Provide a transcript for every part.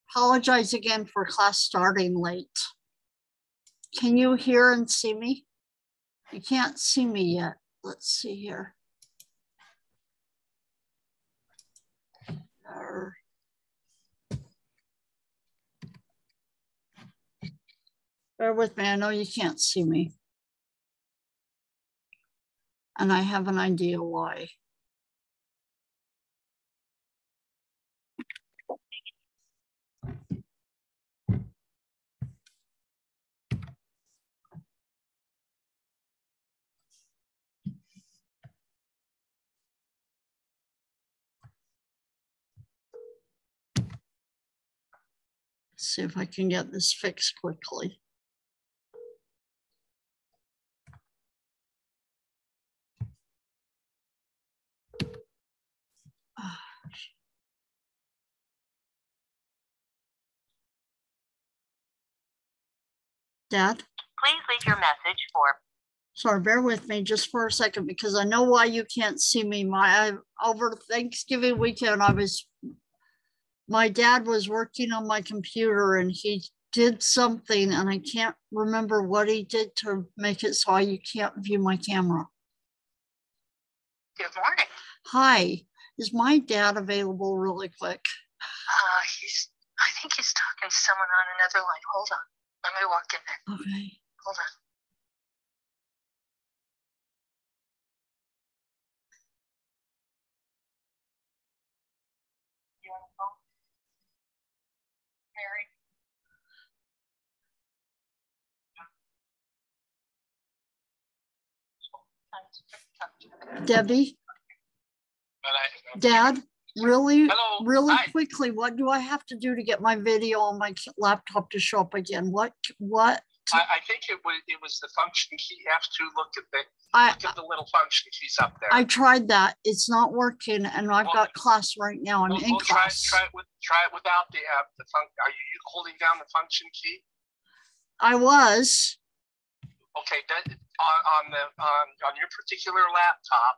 apologize again for class starting late. Can you hear and see me? You can't see me yet. Let's see here. Bear with me, I know you can't see me. And I have an idea why. See if I can get this fixed quickly. Dad? Please leave your message for. Sorry, bear with me just for a second because I know why you can't see me. Over Thanksgiving weekend, my dad was working on my computer and he did something and I can't remember what he did to make it so you can't view my camera. Good morning. Hi, is my dad available really quick? I think he's talking to someone on another line. Hold on. Let me walk in there. Okay. Hold on. You on the phone? Mary? Debbie? Dad, really Hi. quickly, what do I have to do to get my video on my laptop to show up again? What? I think it was the function key. You have to look at the little function keys up there. I tried that. It's not working, and I've got class right now. I'm in class. Try it without the function. Are you holding down the function key? I was. Okay, on your particular laptop.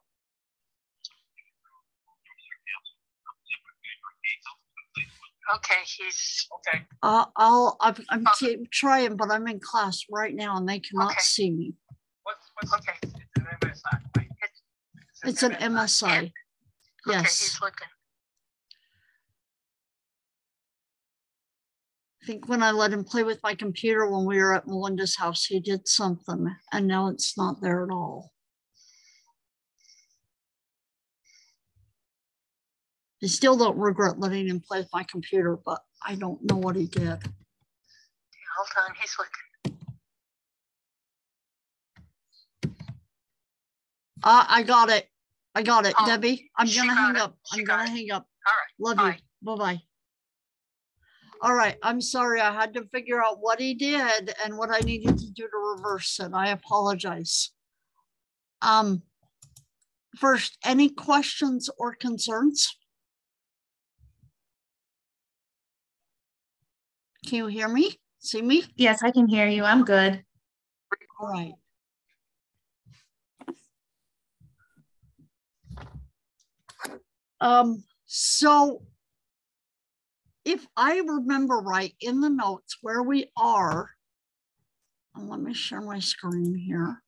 Okay, he's okay. I'm keep trying, but I'm in class right now, and they cannot see me. What's okay? It's an MSI. It's an MSI. Yes. Okay, he's looking. I think when I let him play with my computer when we were at Melinda's house, he did something, and now it's not there at all. I still don't regret letting him play with my computer, but I don't know what he did. Yeah, hold on, he's looking. I got it. Oh, Debbie. I'm gonna hang up. All right. Love Bye. you. Bye-bye. All right, I'm sorry. I had to figure out what he did and what I needed to do to reverse it. I apologize. First, any questions or concerns? Can you hear me? See me? Yes, I can hear you. I'm good. All right. So if I remember right in the notes where we are, let me share my screen here.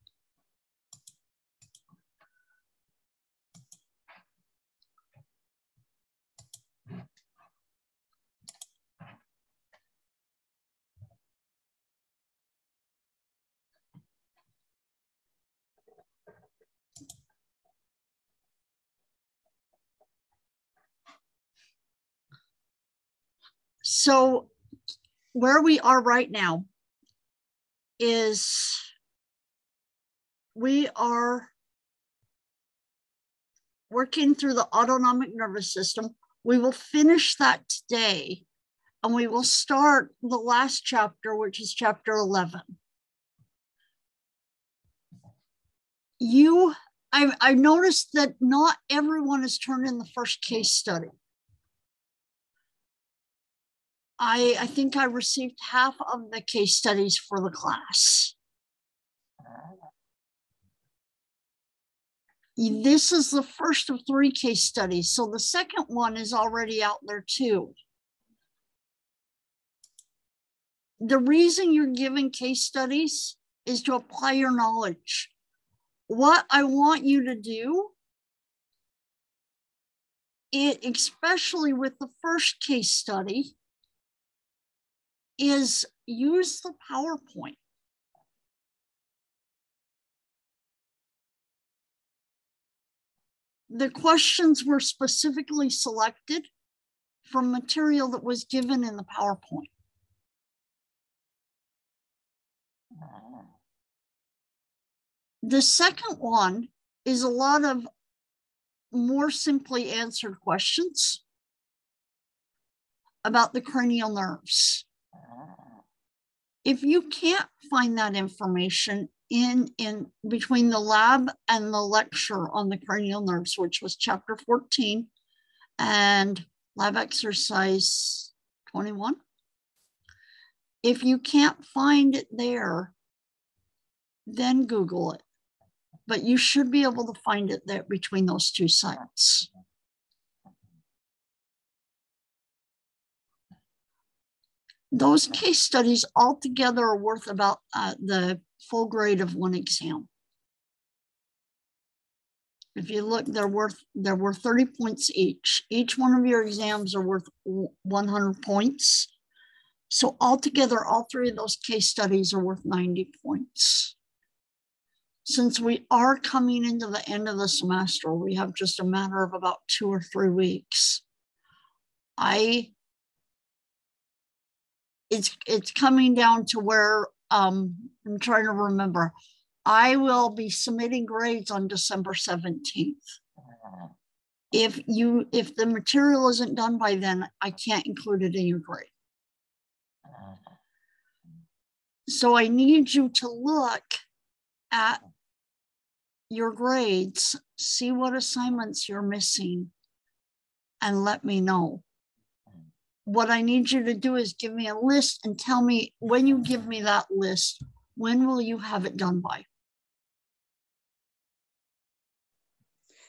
So where we are right now is we are working through the autonomic nervous system. We will finish that today, and we will start the last chapter, which is chapter 11. I noticed that not everyone has turned in the first case study. I think I received half of the case studies for the class. This is the first of 3 case studies, so the second one is already out there too. the reason you're given case studies is to apply your knowledge. What I want you to do, especially with the first case study, is use the PowerPoint. The questions were specifically selected from material that was given in the PowerPoint. The second one is a lot of more simply answered questions about the cranial nerves. If you can't find that information in between the lab and the lecture on the cranial nerves, which was chapter 14 and lab exercise 21, if you can't find it there, then Google it. But you should be able to find it there between those two sites. Those case studies altogether are worth about the full grade of one exam. If you look, they're worth 30 points each. Each one of your exams are worth 100 points. So altogether, all three of those case studies are worth 90 points. Since we are coming into the end of the semester, we have just a matter of about 2 or 3 weeks. It's coming down to where I'm trying to remember. I will be submitting grades on December 17th. If the material isn't done by then, I can't include it in your grade. So I need you to look at your grades, see what assignments you're missing, and let me know. What I need you to do is give me a list and tell me when you give me that list, when will you have it done by?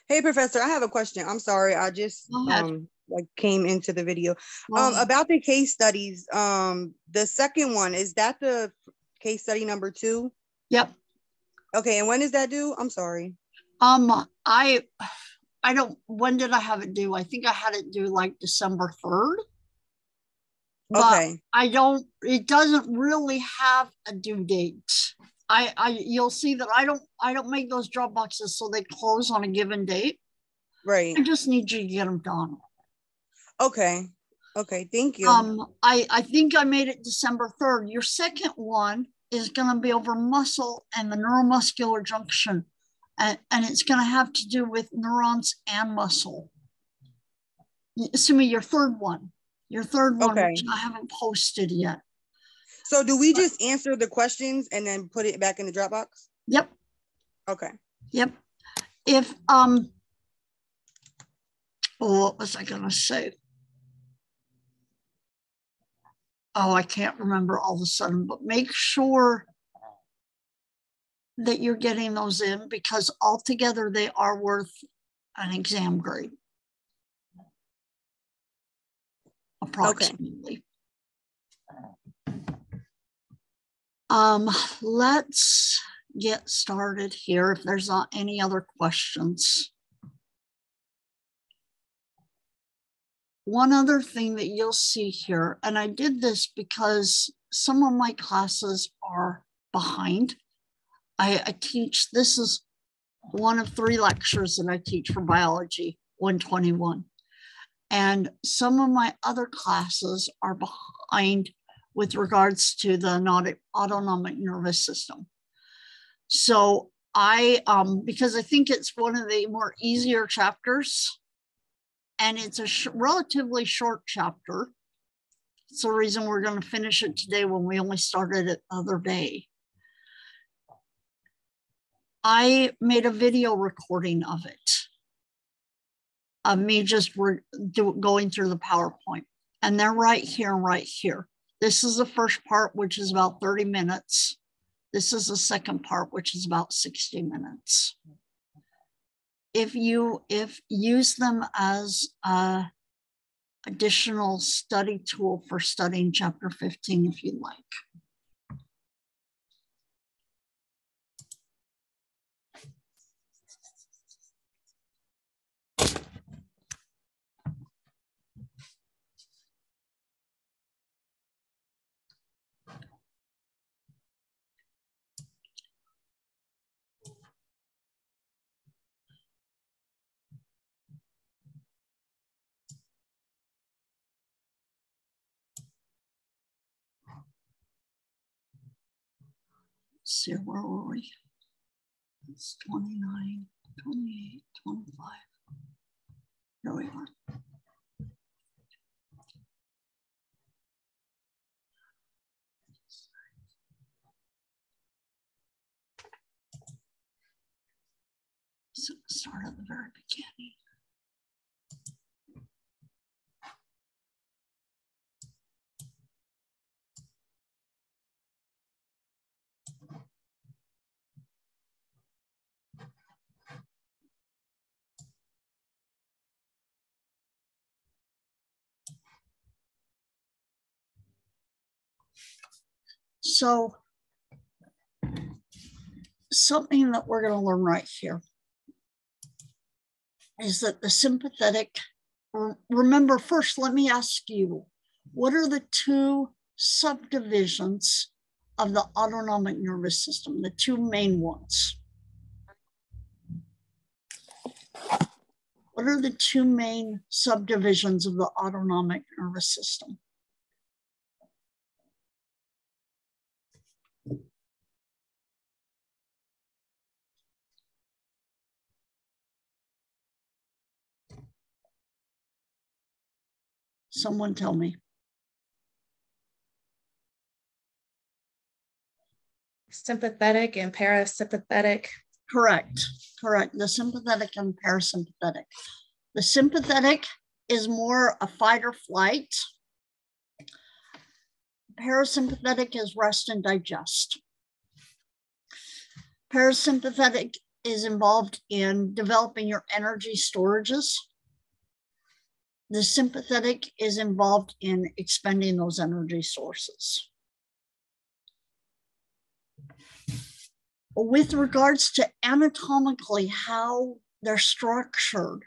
Hey, Professor, I have a question. I'm sorry, I just came into the video. About the case studies, the second one, is that the case study number 2? Yep. Okay, and when is that due? I'm sorry. I don't, when did I have it due? I think I had it due like December 3rd. But okay. It doesn't really have a due date. You'll see that I don't make those drop boxes so they close on a given date. Right. I just need you to get them done. Okay. Okay, thank you. I think I made it December 3rd. Your second one is going to be over muscle and the neuromuscular junction. And it's going to have to do with neurons and muscle. Assuming your third one. Your third one, okay. Which I haven't posted yet. So do we just answer the questions and then put it back in the Dropbox? Yep. Okay. Yep. If, what was I going to say? Oh, I can't remember all of a sudden, but make sure that you're getting those in because altogether they are worth an exam grade. Approximately. Okay. Let's get started here if there's not any other questions. One other thing that you'll see here, and I did this because some of my classes are behind. I teach, this is one of 3 lectures that I teach for biology 121. And some of my other classes are behind with regards to the autonomic nervous system. So because I think it's one of the more easier chapters, and it's a relatively short chapter. It's the reason we're going to finish it today when we only started it the other day. I made a video recording of it, of me just going through the PowerPoint. And they're right here and right here. This is the first part, which is about 30 minutes. This is the second part, which is about 60 minutes. If use them as additional study tool for studying chapter 15 if you'd like. See, where were we? It's 29, 28, 25. Here we are. So start at the very beginning. So something that we're going to learn right here is that the sympathetic, remember first, let me ask you, what are the two subdivisions of the autonomic nervous system, the two main ones? What are the two main subdivisions of the autonomic nervous system? Someone tell me. Sympathetic and parasympathetic. Correct, correct. The sympathetic and parasympathetic. The sympathetic is more a fight or flight. Parasympathetic is rest and digest. Parasympathetic is involved in developing your energy storages. The sympathetic is involved in expending those energy sources. With regards to anatomically how they're structured,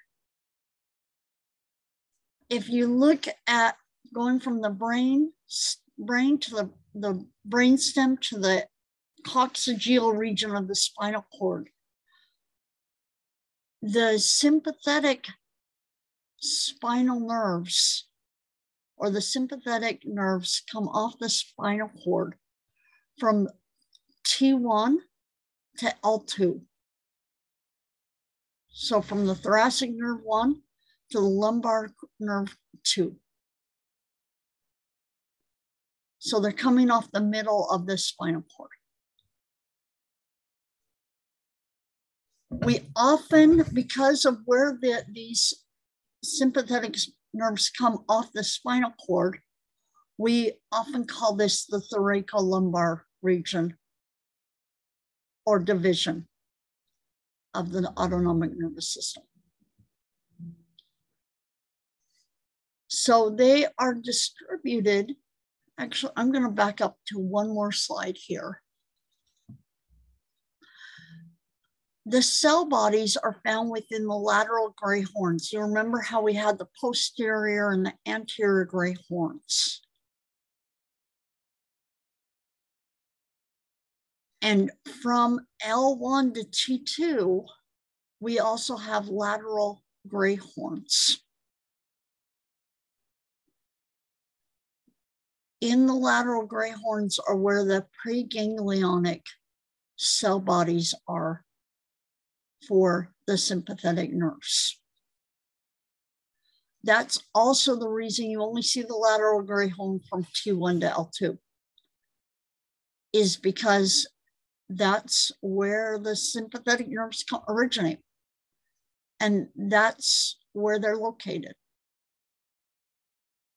if you look at going from the brain to the brainstem to the coccygeal region of the spinal cord, the sympathetic spinal nerves or the sympathetic nerves come off the spinal cord from T1 to L2. So from the thoracic nerve 1 to the lumbar nerve 2. So they're coming off the middle of the spinal cord. We often, because of where these sympathetic nerves come off the spinal cord, we often call this the thoracolumbar region or division of the autonomic nervous system. So they are distributed. Actually, I'm going to back up to one more slide here. The cell bodies are found within the lateral gray horns. You remember how we had the posterior and the anterior gray horns. And from L1 to T2, we also have lateral gray horns. In the lateral gray horns are where the preganglionic cell bodies are for the sympathetic nerves. That's also the reason you only see the lateral gray horn from T1 to L2, is because that's where the sympathetic nerves originate. And that's where they're located.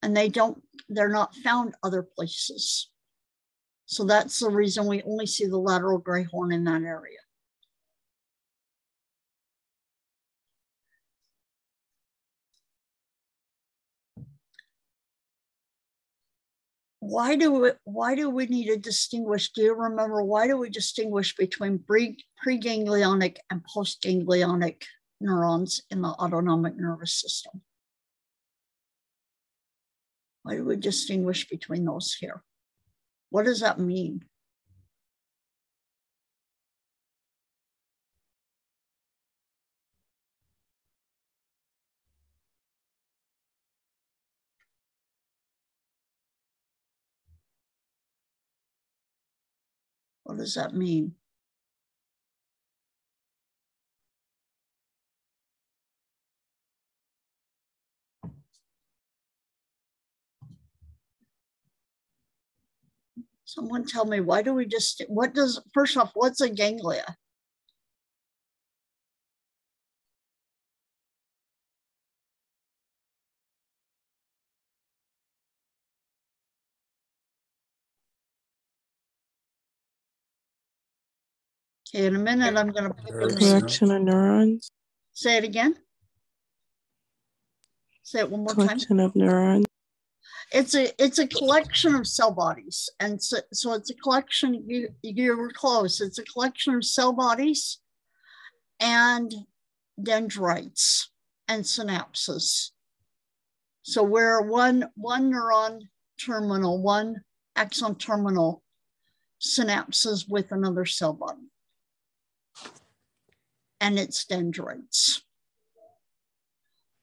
And they're not found other places. So that's the reason we only see the lateral gray horn in that area. why do we need to distinguish? Do you remember, why do we distinguish between preganglionic and postganglionic neurons in the autonomic nervous system? Why do we distinguish between those here? What does that mean? What does that mean? Someone tell me, why do we just, first off, what's a ganglia? Okay, in a minute, I'm going to collection of neurons. Say it again. Say it one more collection of neurons. It's a collection of cell bodies, and so it's a collection. You were close. It's a collection of cell bodies, and dendrites and synapses. So where one neuron terminal, one axon terminal synapses with another cell body, and its dendrites.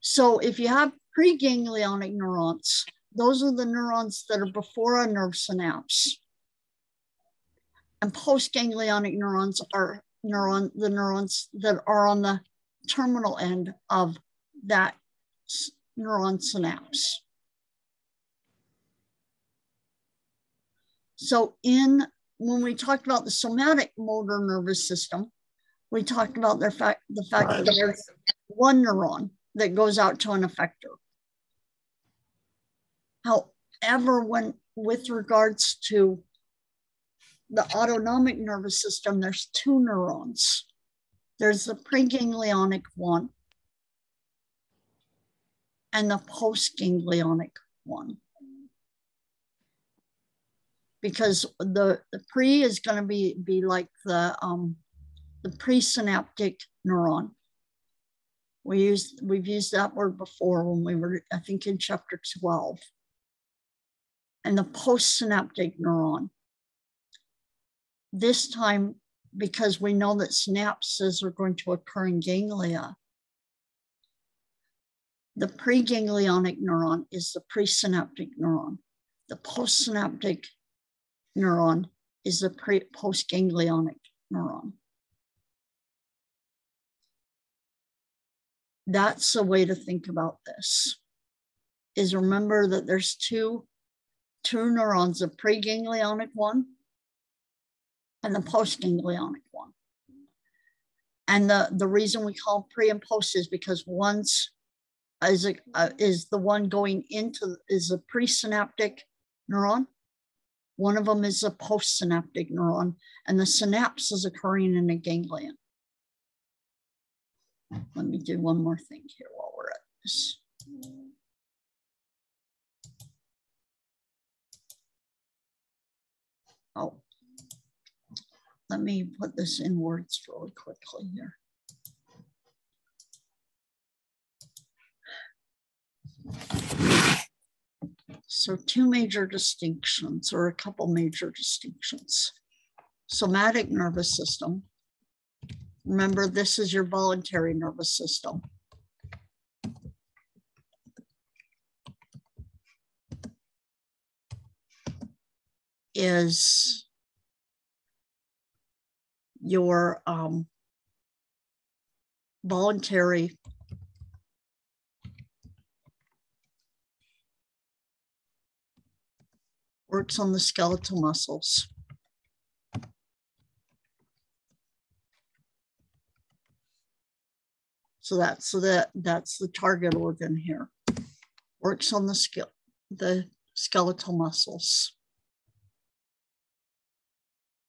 So if you have preganglionic neurons, those are the neurons that are before a nerve synapse. And postganglionic neurons are the neurons that are on the terminal end of that neuron synapse. So when we talked about the somatic motor nervous system, we talked about the fact that there's one neuron that goes out to an effector. However, with regards to the autonomic nervous system, there's two neurons. There's the preganglionic one and the postganglionic one. Because the pre is going to be like the presynaptic neuron. We've used that word before when we were, I think, in chapter 12. And the postsynaptic neuron. This time, because we know that synapses are going to occur in ganglia, the preganglionic neuron is the presynaptic neuron. The postsynaptic neuron is the postganglionic neuron. That's the way to think about this, is remember that there's two neurons, the preganglionic one and the postganglionic one. And the reason we call pre and post is because one's is the one going into is a presynaptic neuron. One of them is a postsynaptic neuron, and the synapse is occurring in a ganglion. Let me do one more thing here while we're at this. Oh, let me put this in words really quickly here. So two major distinctions, or a couple major distinctions. Somatic nervous system. Remember, this is your voluntary nervous system. Is your voluntary works on the skeletal muscles. So that's the target organ here. Works on the skeletal muscles.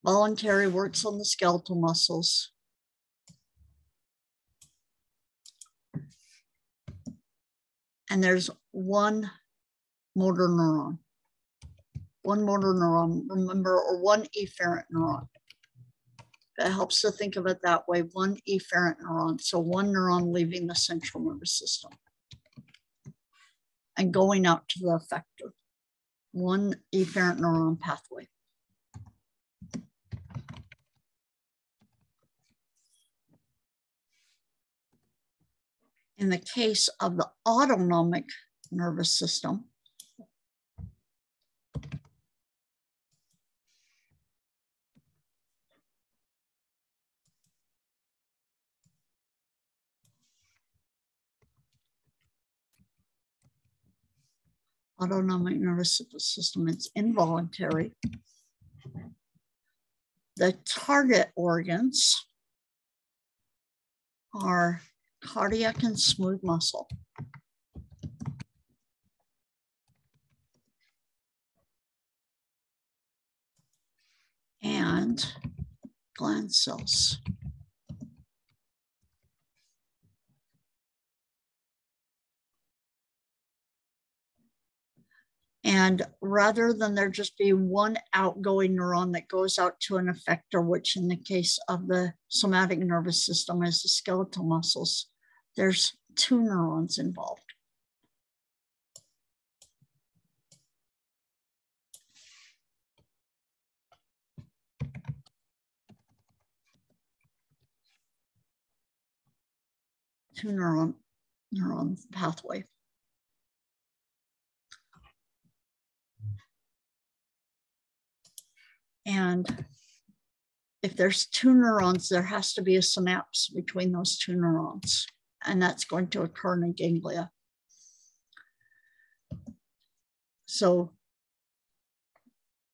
Voluntary works on the skeletal muscles. And there's one motor neuron. one motor neuron, remember, or one efferent neuron. That helps to think of it that way, one efferent neuron. So one neuron leaving the central nervous system and going out to the effector. One efferent neuron pathway. In the case of the autonomic nervous system, it's involuntary. The target organs are cardiac and smooth muscle. And gland cells. And rather than there just be one outgoing neuron that goes out to an effector, which in the case of the somatic nervous system is the skeletal muscles, there's two neurons involved. Two neuron pathway. And if there's two neurons, there has to be a synapse between those two neurons, and that's going to occur in a ganglia. So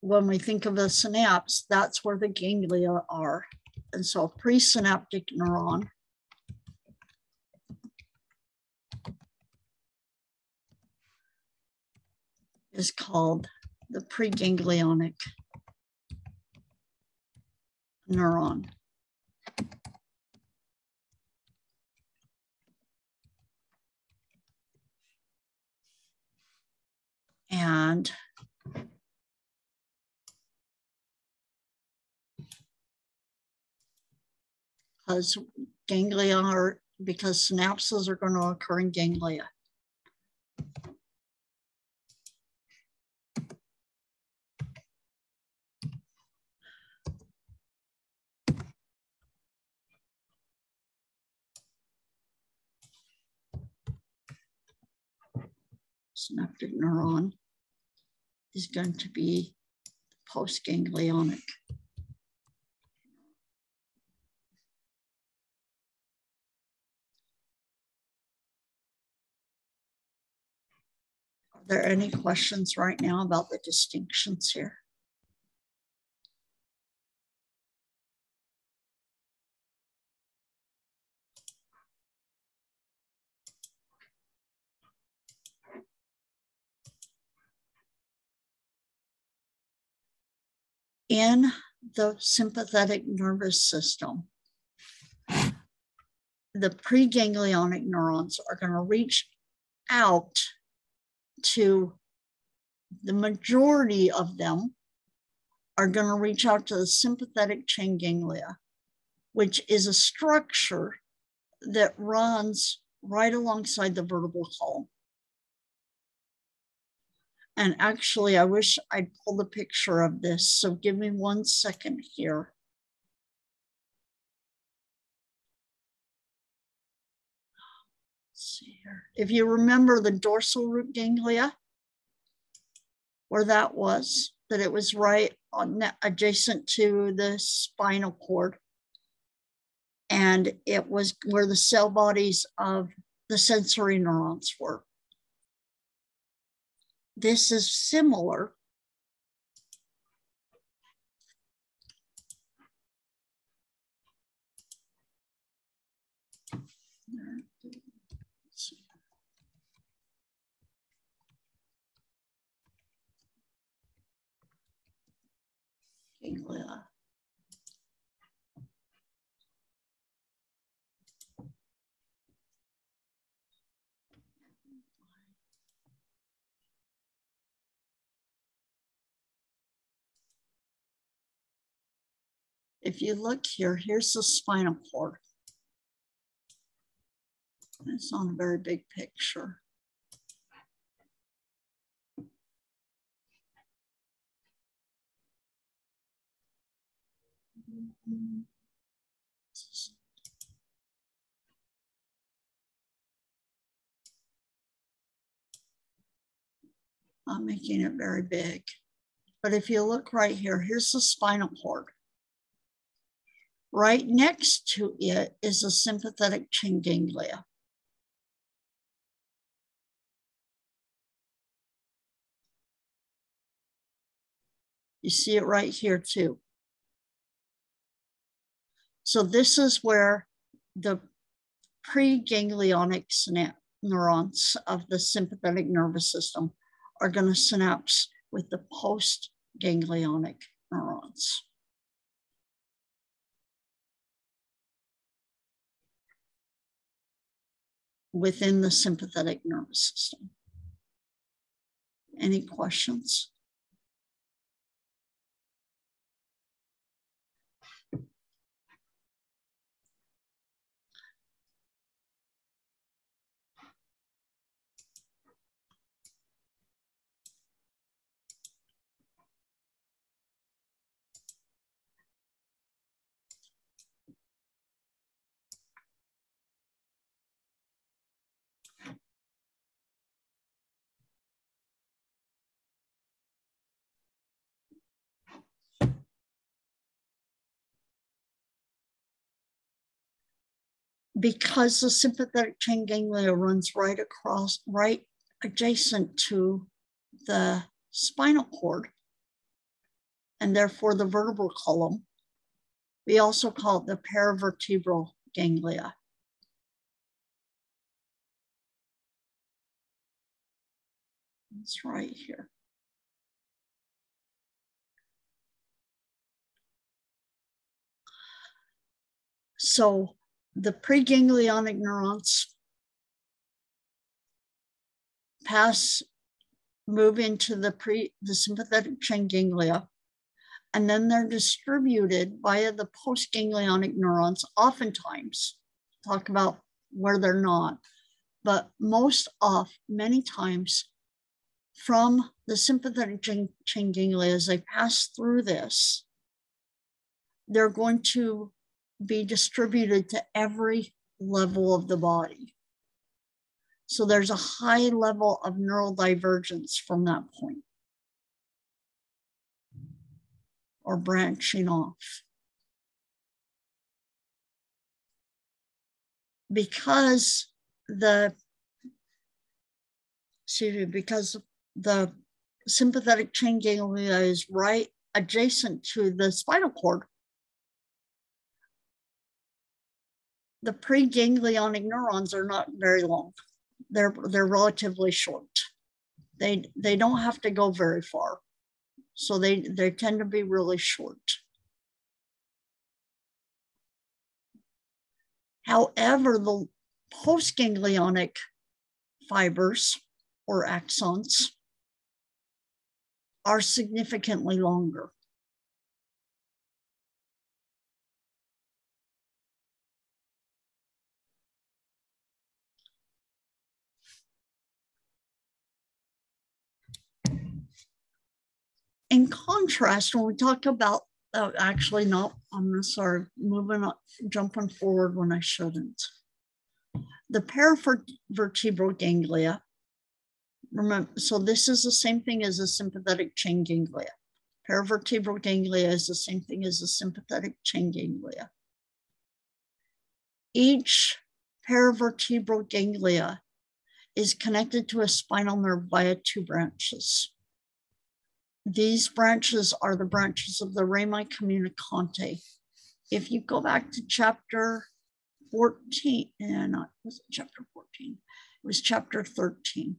when we think of a synapse, that's where the ganglia are. And so a presynaptic neuron is called the preganglionic neuron. And because synapses are going to occur in ganglia. Synaptic neuron is going to be postganglionic. Are there any questions right now about the distinctions here? In the sympathetic nervous system, the preganglionic neurons are going to reach out to, the majority of them are going to reach out to the sympathetic chain ganglia, which is a structure that runs right alongside the vertebral column. And actually, I wish I'd pulled a picture of this. So give me 1 second here. Let's see here. If you remember the dorsal root ganglia, where that was, that it was right on adjacent to the spinal cord. And it was where the cell bodies of the sensory neurons were. This is similar. Ganglia. If you look here, here's the spinal cord. It's on a very big picture. I'm making it very big. But if you look right here, here's the spinal cord. Right next to it is the sympathetic chain ganglia. You see it right here too. So this is where the preganglionic neurons of the sympathetic nervous system are going to synapse with the postganglionic neurons. Within the sympathetic nervous system. Any questions? Because the sympathetic chain ganglia runs right adjacent to the spinal cord, and therefore the vertebral column, we also call it the paravertebral ganglia. It's right here. So the preganglionic neurons move into the sympathetic chain ganglia, and then they're distributed via the postganglionic neurons, oftentimes, talk about where they're not, but many times from the sympathetic chain ganglia, as they pass through this, they're going to be distributed to every level of the body. So there's a high level of neural divergence from that point, or branching off. Because the sympathetic chain ganglia is right adjacent to the spinal cord, the preganglionic neurons are not very long. They're relatively short. They don't have to go very far. So they tend to be really short. However, the postganglionic fibers or axons are significantly longer. In contrast, when we talk about, jumping forward when I shouldn't. The paravertebral ganglia, remember, so this is the same thing as a sympathetic chain ganglia. Paravertebral ganglia is the same thing as a sympathetic chain ganglia. Each paravertebral ganglia is connected to a spinal nerve via 2 branches. These branches are the branches of the rami communicante. If you go back to chapter 14, was it chapter 14? It was chapter 13.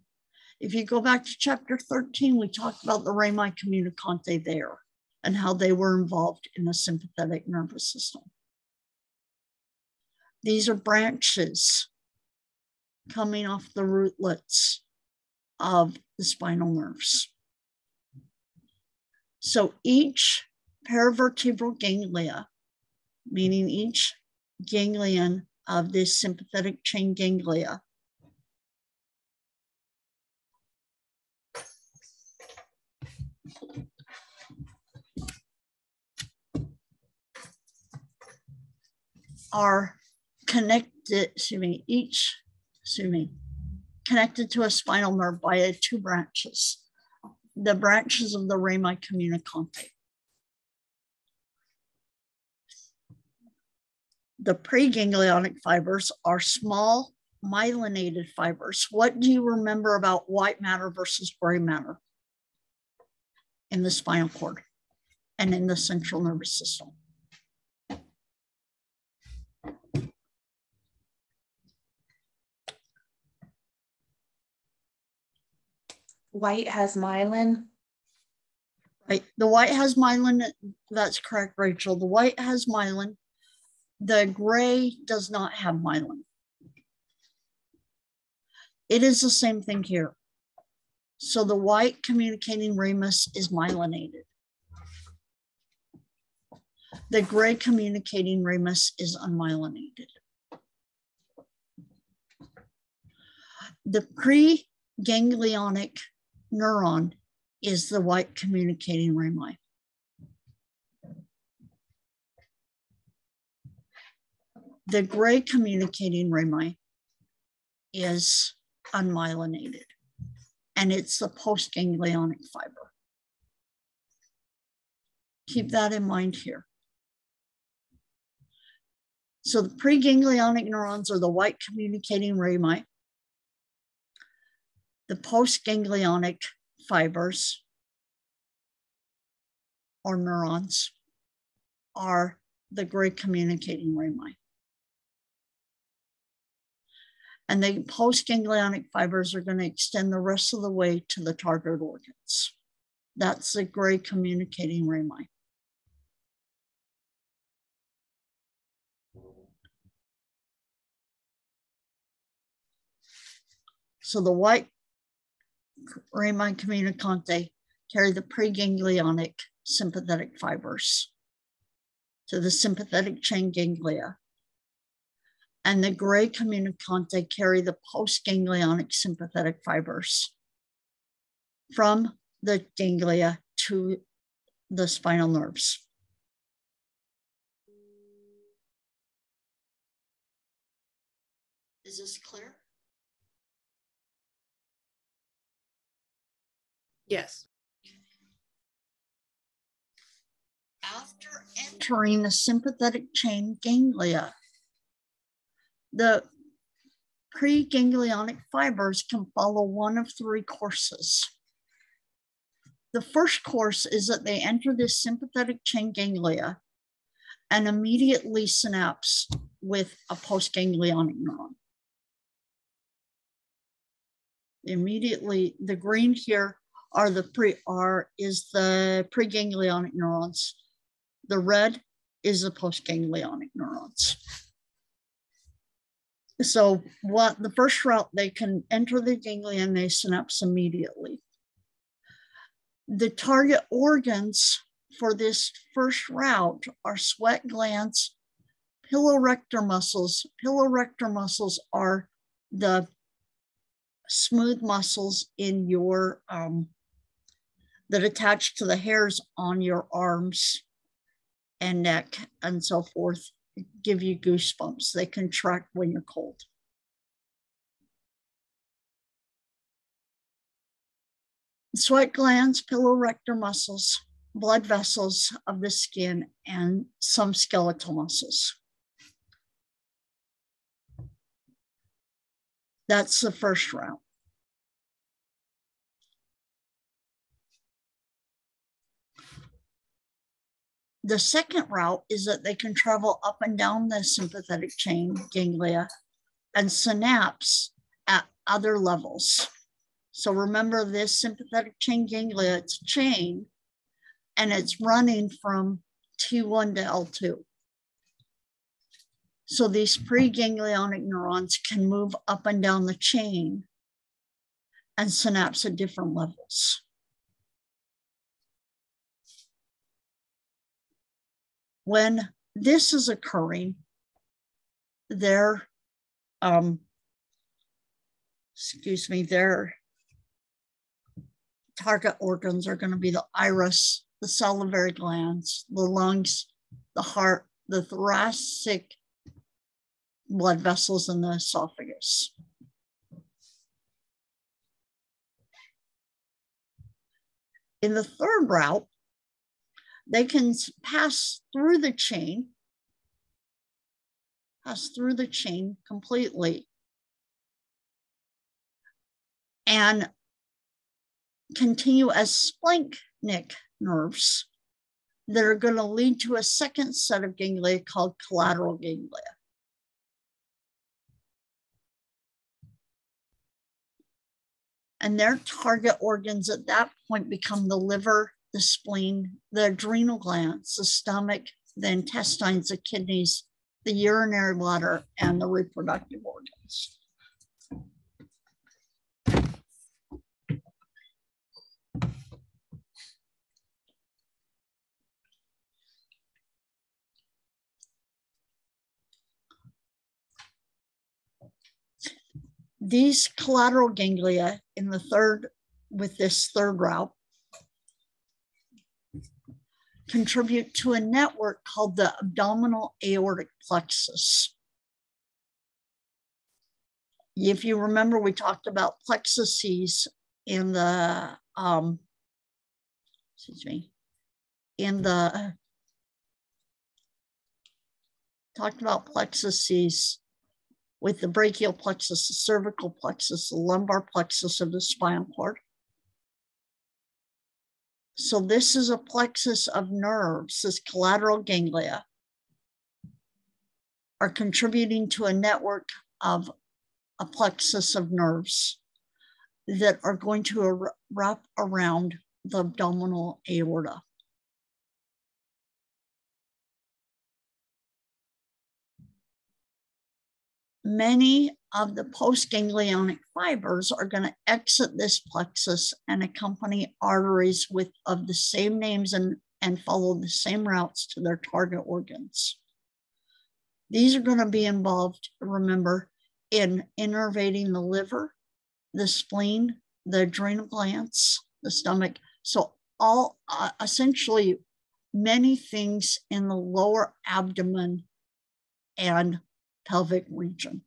If you go back to chapter 13, we talked about the rami communicante there and how they were involved in the sympathetic nervous system. These are branches coming off the rootlets of the spinal nerves. So each paravertebral ganglia meaning each ganglion of this sympathetic chain ganglia are connected, connected to a spinal nerve by two branches, the branches of the rami communicante. The preganglionic fibers are small myelinated fibers. What do you remember about white matter versus gray matter in the spinal cord and in the central nervous system? White has myelin. Right. The white has myelin. That's correct, Rachel. The white has myelin. The gray does not have myelin. It is the same thing here. So the white communicating ramus is myelinated. The gray communicating ramus is unmyelinated. The preganglionic neuron is the white communicating rami. The gray communicating rami is unmyelinated, and it's the postganglionic fiber. Keep that in mind here. So the preganglionic neurons are the white communicating rami. The postganglionic fibers or neurons are the gray communicating rami. And the postganglionic fibers are going to extend the rest of the way to the target organs. That's the gray communicating rami. So the white rami communicante carry the preganglionic sympathetic fibers to the sympathetic chain ganglia. And the gray communicante carry the postganglionic sympathetic fibers from the ganglia to the spinal nerves. Is this clear? Yes. After entering the sympathetic chain ganglia, the preganglionic fibers can follow one of three courses. The first course is that they enter this sympathetic chain ganglia and immediately synapse with a postganglionic neuron. Immediately, the green here are the preganglionic neurons. The red is the postganglionic neurons. So what the first route, they can enter the ganglia and they synapse immediately. The target organs for this first route are sweat glands, pilorector muscles. Pilorector muscles are the smooth muscles in your that attach to the hairs on your arms and neck and so forth, give you goosebumps. They contract when you're cold. Sweat glands, pilorector muscles, blood vessels of the skin, and some skeletal muscles. That's the first route. The second route is that they can travel up and down the sympathetic chain ganglia and synapse at other levels. So remember this sympathetic chain ganglia, it's a chain, and it's running from T1 to L2. So these preganglionic neurons can move up and down the chain and synapse at different levels. When this is occurring, their target organs are going to be the iris, the salivary glands, the lungs, the heart, the thoracic blood vessels, and the esophagus. In the third route, they can pass through the chain completely and continue as splanchnic nerves that are going to lead to a second set of ganglia called collateral ganglia. And their target organs at that point become the liver, the spleen, the adrenal glands, the stomach, the intestines, the kidneys, the urinary bladder, and the reproductive organs. These collateral ganglia with this third route contribute to a network called the abdominal aortic plexus. If you remember, we talked about plexuses in the talked about plexuses with the brachial plexus, the cervical plexus, the lumbar plexus of the spinal cord. So this is a plexus of nerves. This collateral ganglia are contributing to a network of a plexus of nerves that are going to wrap around the abdominal aorta. Many of the postganglionic fibers are going to exit this plexus and accompany arteries of the same names and follow the same routes to their target organs. These are going to be involved, remember, in innervating the liver, the spleen, the adrenal glands, the stomach. So all essentially many things in the lower abdomen and pelvic region.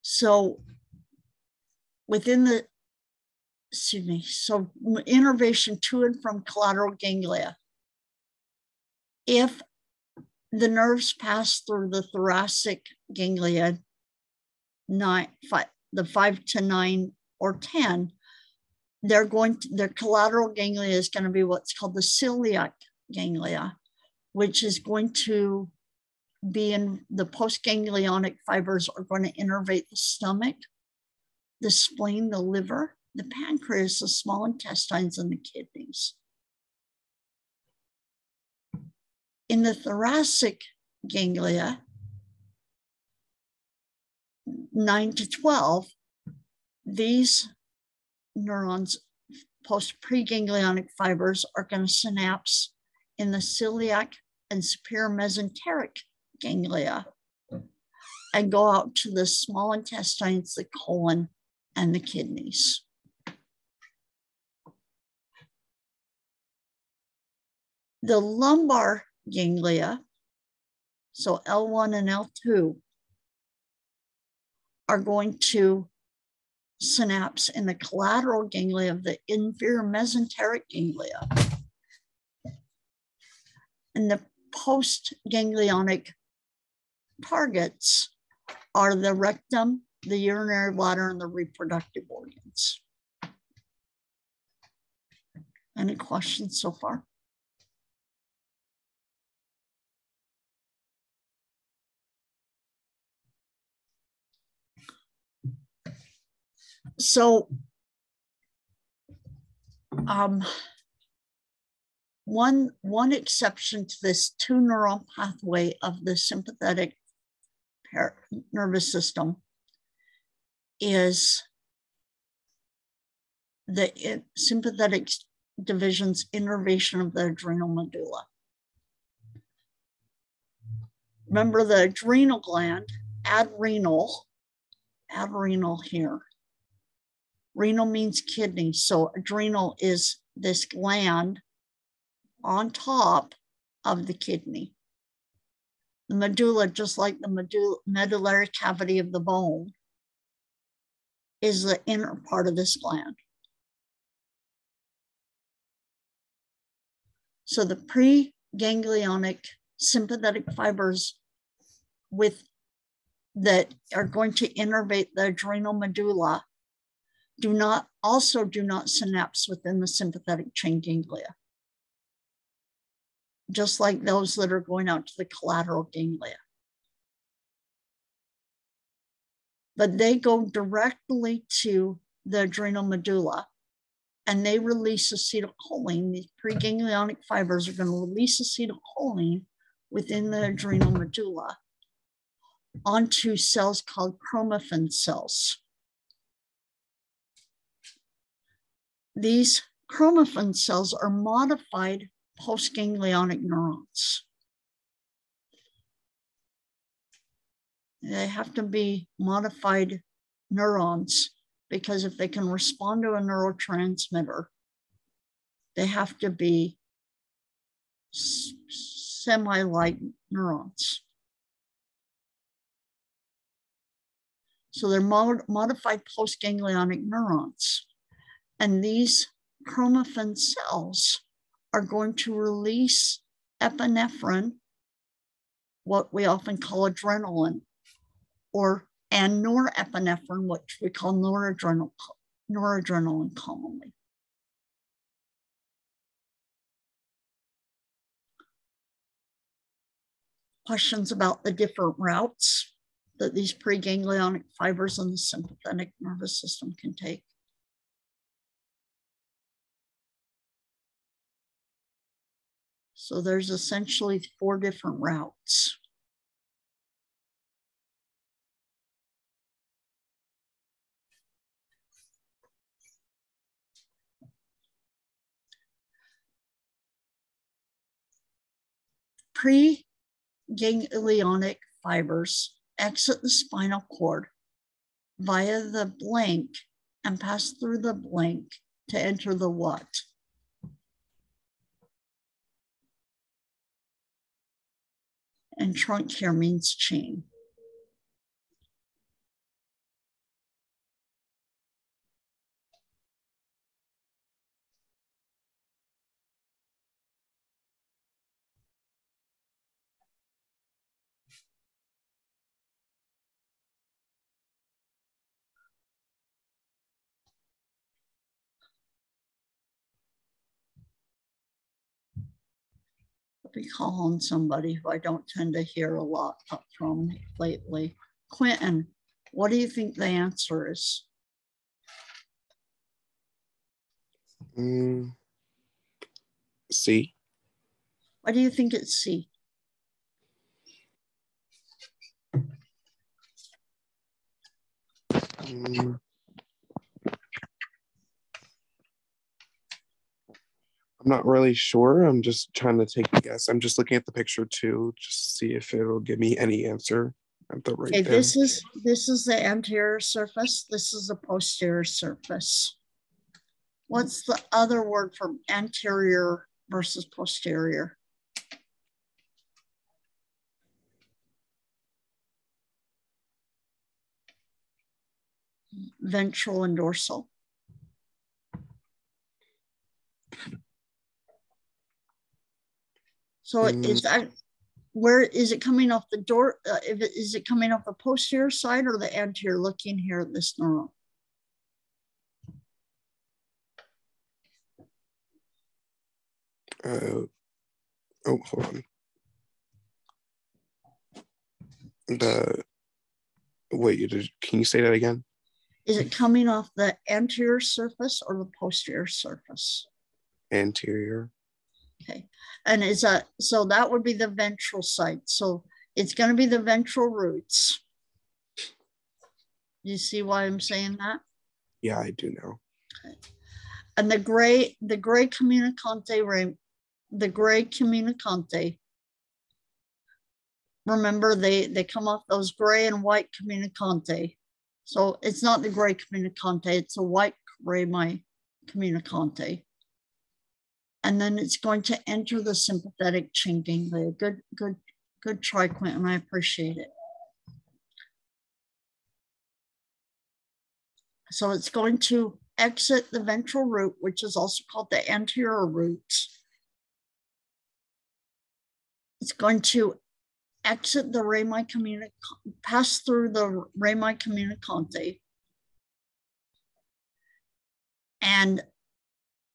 So innervation to and from collateral ganglia. If the nerves pass through the thoracic ganglia, the 5 to 9 or 10, their collateral ganglia is going to be what's called the celiac ganglia, which is going to be in the postganglionic fibers are going to innervate the stomach, the spleen, the liver, the pancreas, the small intestines, and the kidneys. In the thoracic ganglia, 9 to 12, these neurons, preganglionic fibers, are going to synapse in the celiac and superior mesenteric ganglia and go out to the small intestines, the colon, and the kidneys. The lumbar ganglia, so L1 and L2, are going to synapse in the collateral ganglia of the inferior mesenteric ganglia. And the postganglionic targets are the rectum, the urinary bladder, and the reproductive organs. Any questions so far? So one exception to this two neuron pathway of the sympathetic nervous system is the sympathetic division's innervation of the adrenal medulla. Remember the adrenal gland, adrenal here. Renal means kidney, so adrenal is this gland on top of the kidney. The medulla, just like the medullary cavity of the bone, is the inner part of this gland. So the preganglionic sympathetic fibers that are going to innervate the adrenal medulla do not synapse within the sympathetic chain ganglia, just like those that are going out to the collateral ganglia. But they go directly to the adrenal medulla and they release acetylcholine. These preganglionic fibers are going to release acetylcholine within the adrenal medulla onto cells called chromaffin cells. These chromaffin cells are modified postganglionic neurons. They have to be modified neurons because if they can respond to a neurotransmitter, they have to be semi-light neurons. So they're modified postganglionic neurons. And these chromaffin cells are going to release epinephrine, what we often call adrenaline, and norepinephrine, which we call noradrenaline commonly. Questions about the different routes that these preganglionic fibers in the sympathetic nervous system can take? So there's essentially 4 different routes. Preganglionic fibers exit the spinal cord via the blank and pass through the blank to enter the what? And trunk here means chain. Let me call on somebody who I don't tend to hear a lot from lately. Quentin, what do you think the answer is? C. Why do you think it's C? I'm not really sure. I'm just trying to take a guess. I'm just looking at the picture too, just to see if it will give me any answer at the right. Okay, this is the anterior surface. This is the posterior surface. What's the other word for anterior versus posterior? Ventral and dorsal. So is that, where is it coming off the door? Is it coming off the posterior side or the anterior? Looking here at this neuron. Oh, hold on. Can you say that again? Is it coming off the anterior surface or the posterior surface? Anterior. Okay, and so that would be the ventral side. So it's going to be the ventral roots. You see why I'm saying that? Yeah, I do now. Okay. And the gray communicante, remember they come off those gray and white communicante. So it's not the gray communicante, it's a white rami communicante. And then it's going to enter the sympathetic chain ganglia. Good try, Quentin, I appreciate it. So it's going to exit the ventral root, which is also called the anterior root. It's going to exit the rami communicante, pass through the rami communicante, and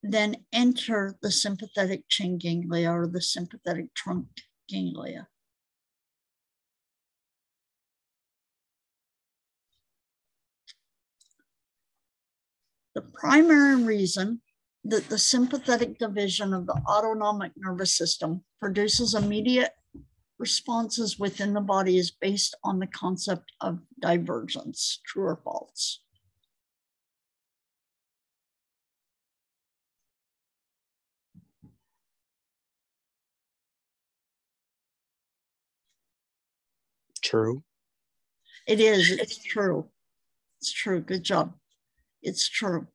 then enter the sympathetic chain ganglia or the sympathetic trunk ganglia. The primary reason that the sympathetic division of the autonomic nervous system produces immediate responses within the body is based on the concept of divergence. True or false? True. It is. It's true. It's true. Good job. It's true.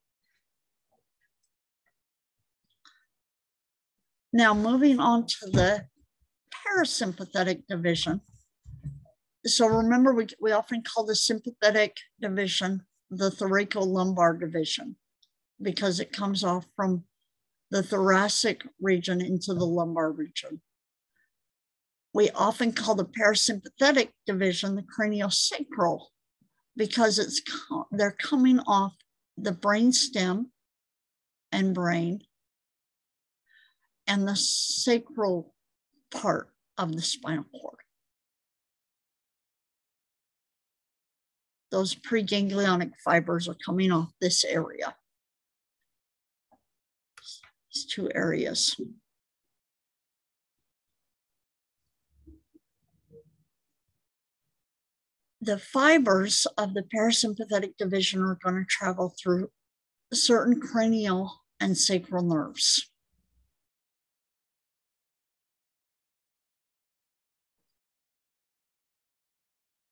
Now, moving on to the parasympathetic division. So remember, we often call the sympathetic division the thoracolumbar division because it comes off from the thoracic region into the lumbar region. We often call the parasympathetic division the craniosacral because they're coming off the brain stem and brain and the sacral part of the spinal cord. Those preganglionic fibers are coming off this area, these two areas. The fibers of the parasympathetic division are going to travel through certain cranial and sacral nerves.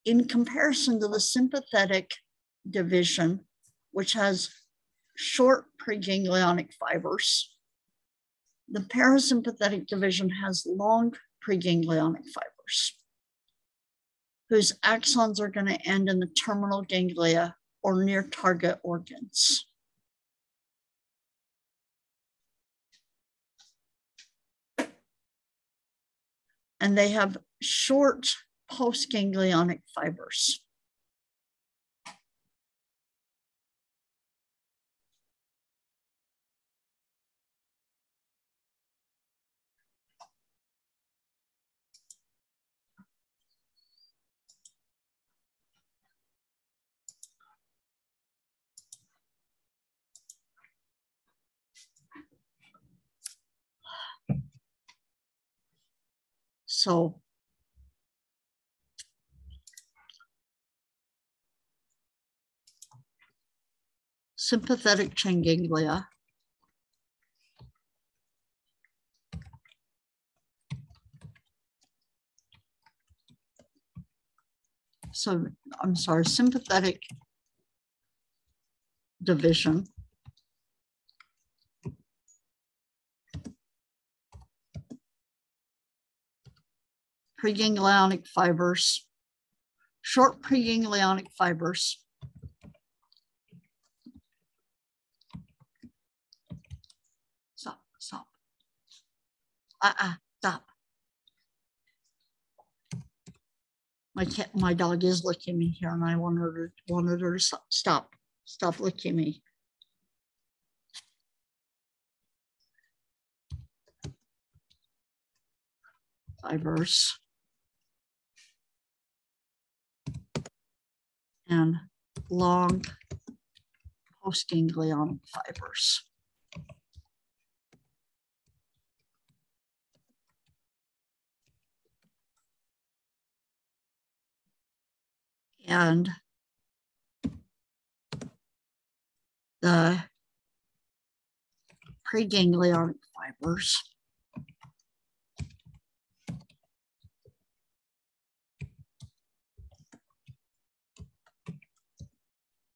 In comparison to the sympathetic division, which has short preganglionic fibers, the parasympathetic division has long preganglionic fibers, whose axons are going to end in the terminal ganglia or near target organs. And they have short postganglionic fibers. So sympathetic chain ganglia sympathetic division preganglionic fibers, short preganglionic fibers, stop. Stop. My dog is licking me here, and I wanted her to stop licking me. Fibers and long postganglionic fibers. and the preganglionic fibers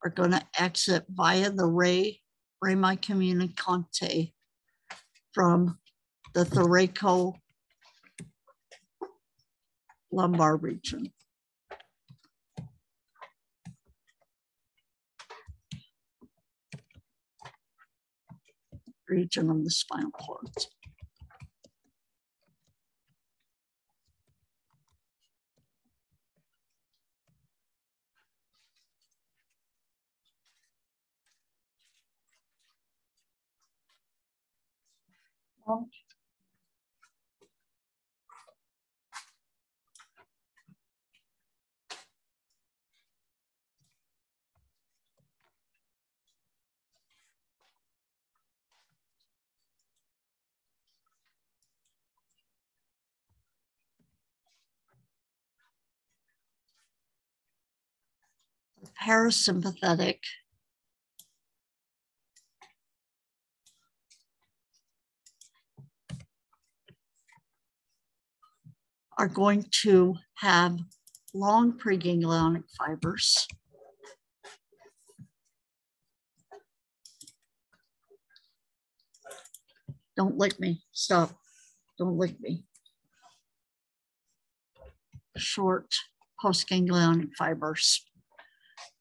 are going to exit via the rami communicante from the thoracolumbar region. Region of the spinal cord. Parasympathetic are going to have long preganglionic fibers Don't lick me. Stop. Don't lick me. Short postganglionic fibers.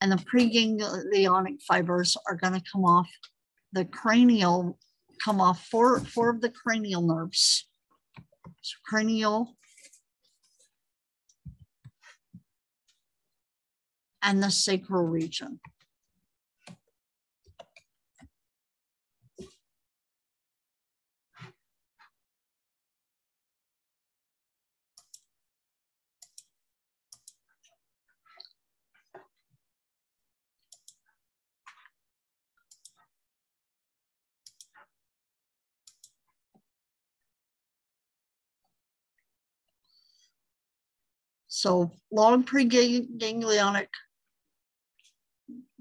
And the preganglionic fibers are going to come off the cranial, four of the cranial nerves. So cranial and the sacral region. So long preganglionic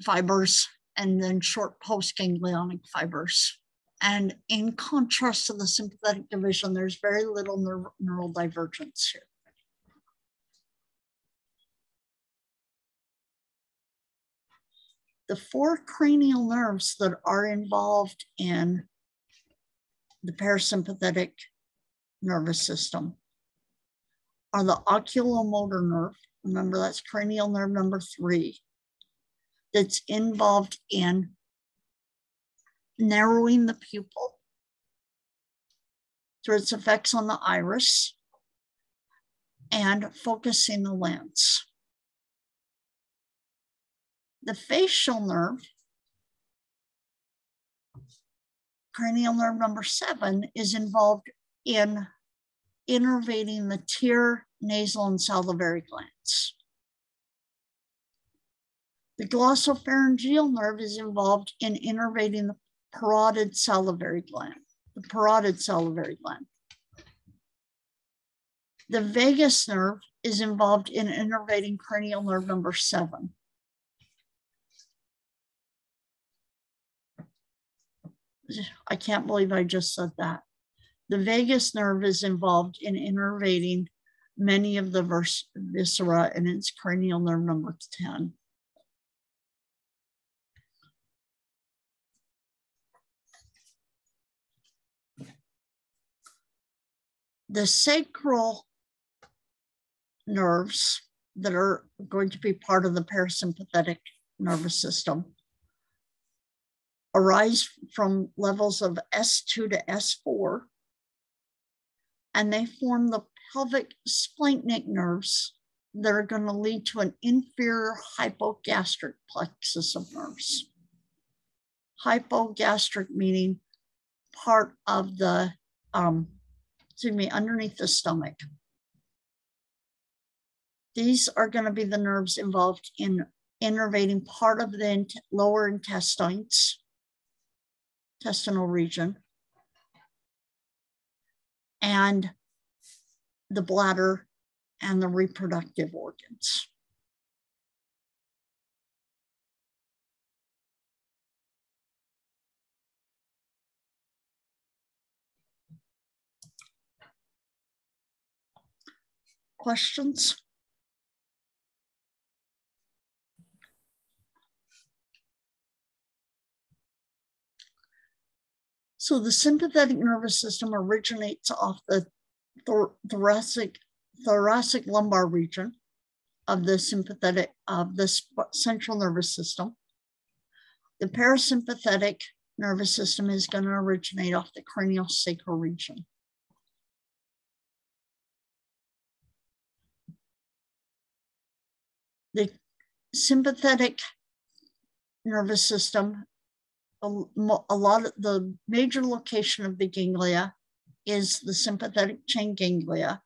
fibers and then short postganglionic fibers. And in contrast to the sympathetic division, there's very little neural divergence here. The four cranial nerves that are involved in the parasympathetic nervous system are the oculomotor nerve. Remember, that's cranial nerve number 3. That's involved in narrowing the pupil through its effects on the iris and focusing the lens. The facial nerve, cranial nerve number 7, is involved in innervating the tear, nasal, and salivary glands. The glossopharyngeal nerve is involved in innervating the parotid salivary gland, The vagus nerve is involved in innervating cranial nerve number 7. I can't believe I just said that. The vagus nerve is involved in innervating many of the viscera, and it's cranial nerve number 10. The sacral nerves that are going to be part of the parasympathetic nervous system arise from levels of S2 to S4, and they form the pelvic splanchnic nerves that are going to lead to an inferior hypogastric plexus of nerves. Hypogastric meaning part of the, underneath the stomach. These are going to be the nerves involved in innervating part of the lower intestinal region, and the bladder and the reproductive organs. questions? So the sympathetic nervous system originates off the thoracic lumbar region of the central nervous system. The parasympathetic nervous system is going to originate off the craniosacral region. The sympathetic nervous system, a lot of the major location of the ganglia is the sympathetic chain ganglia,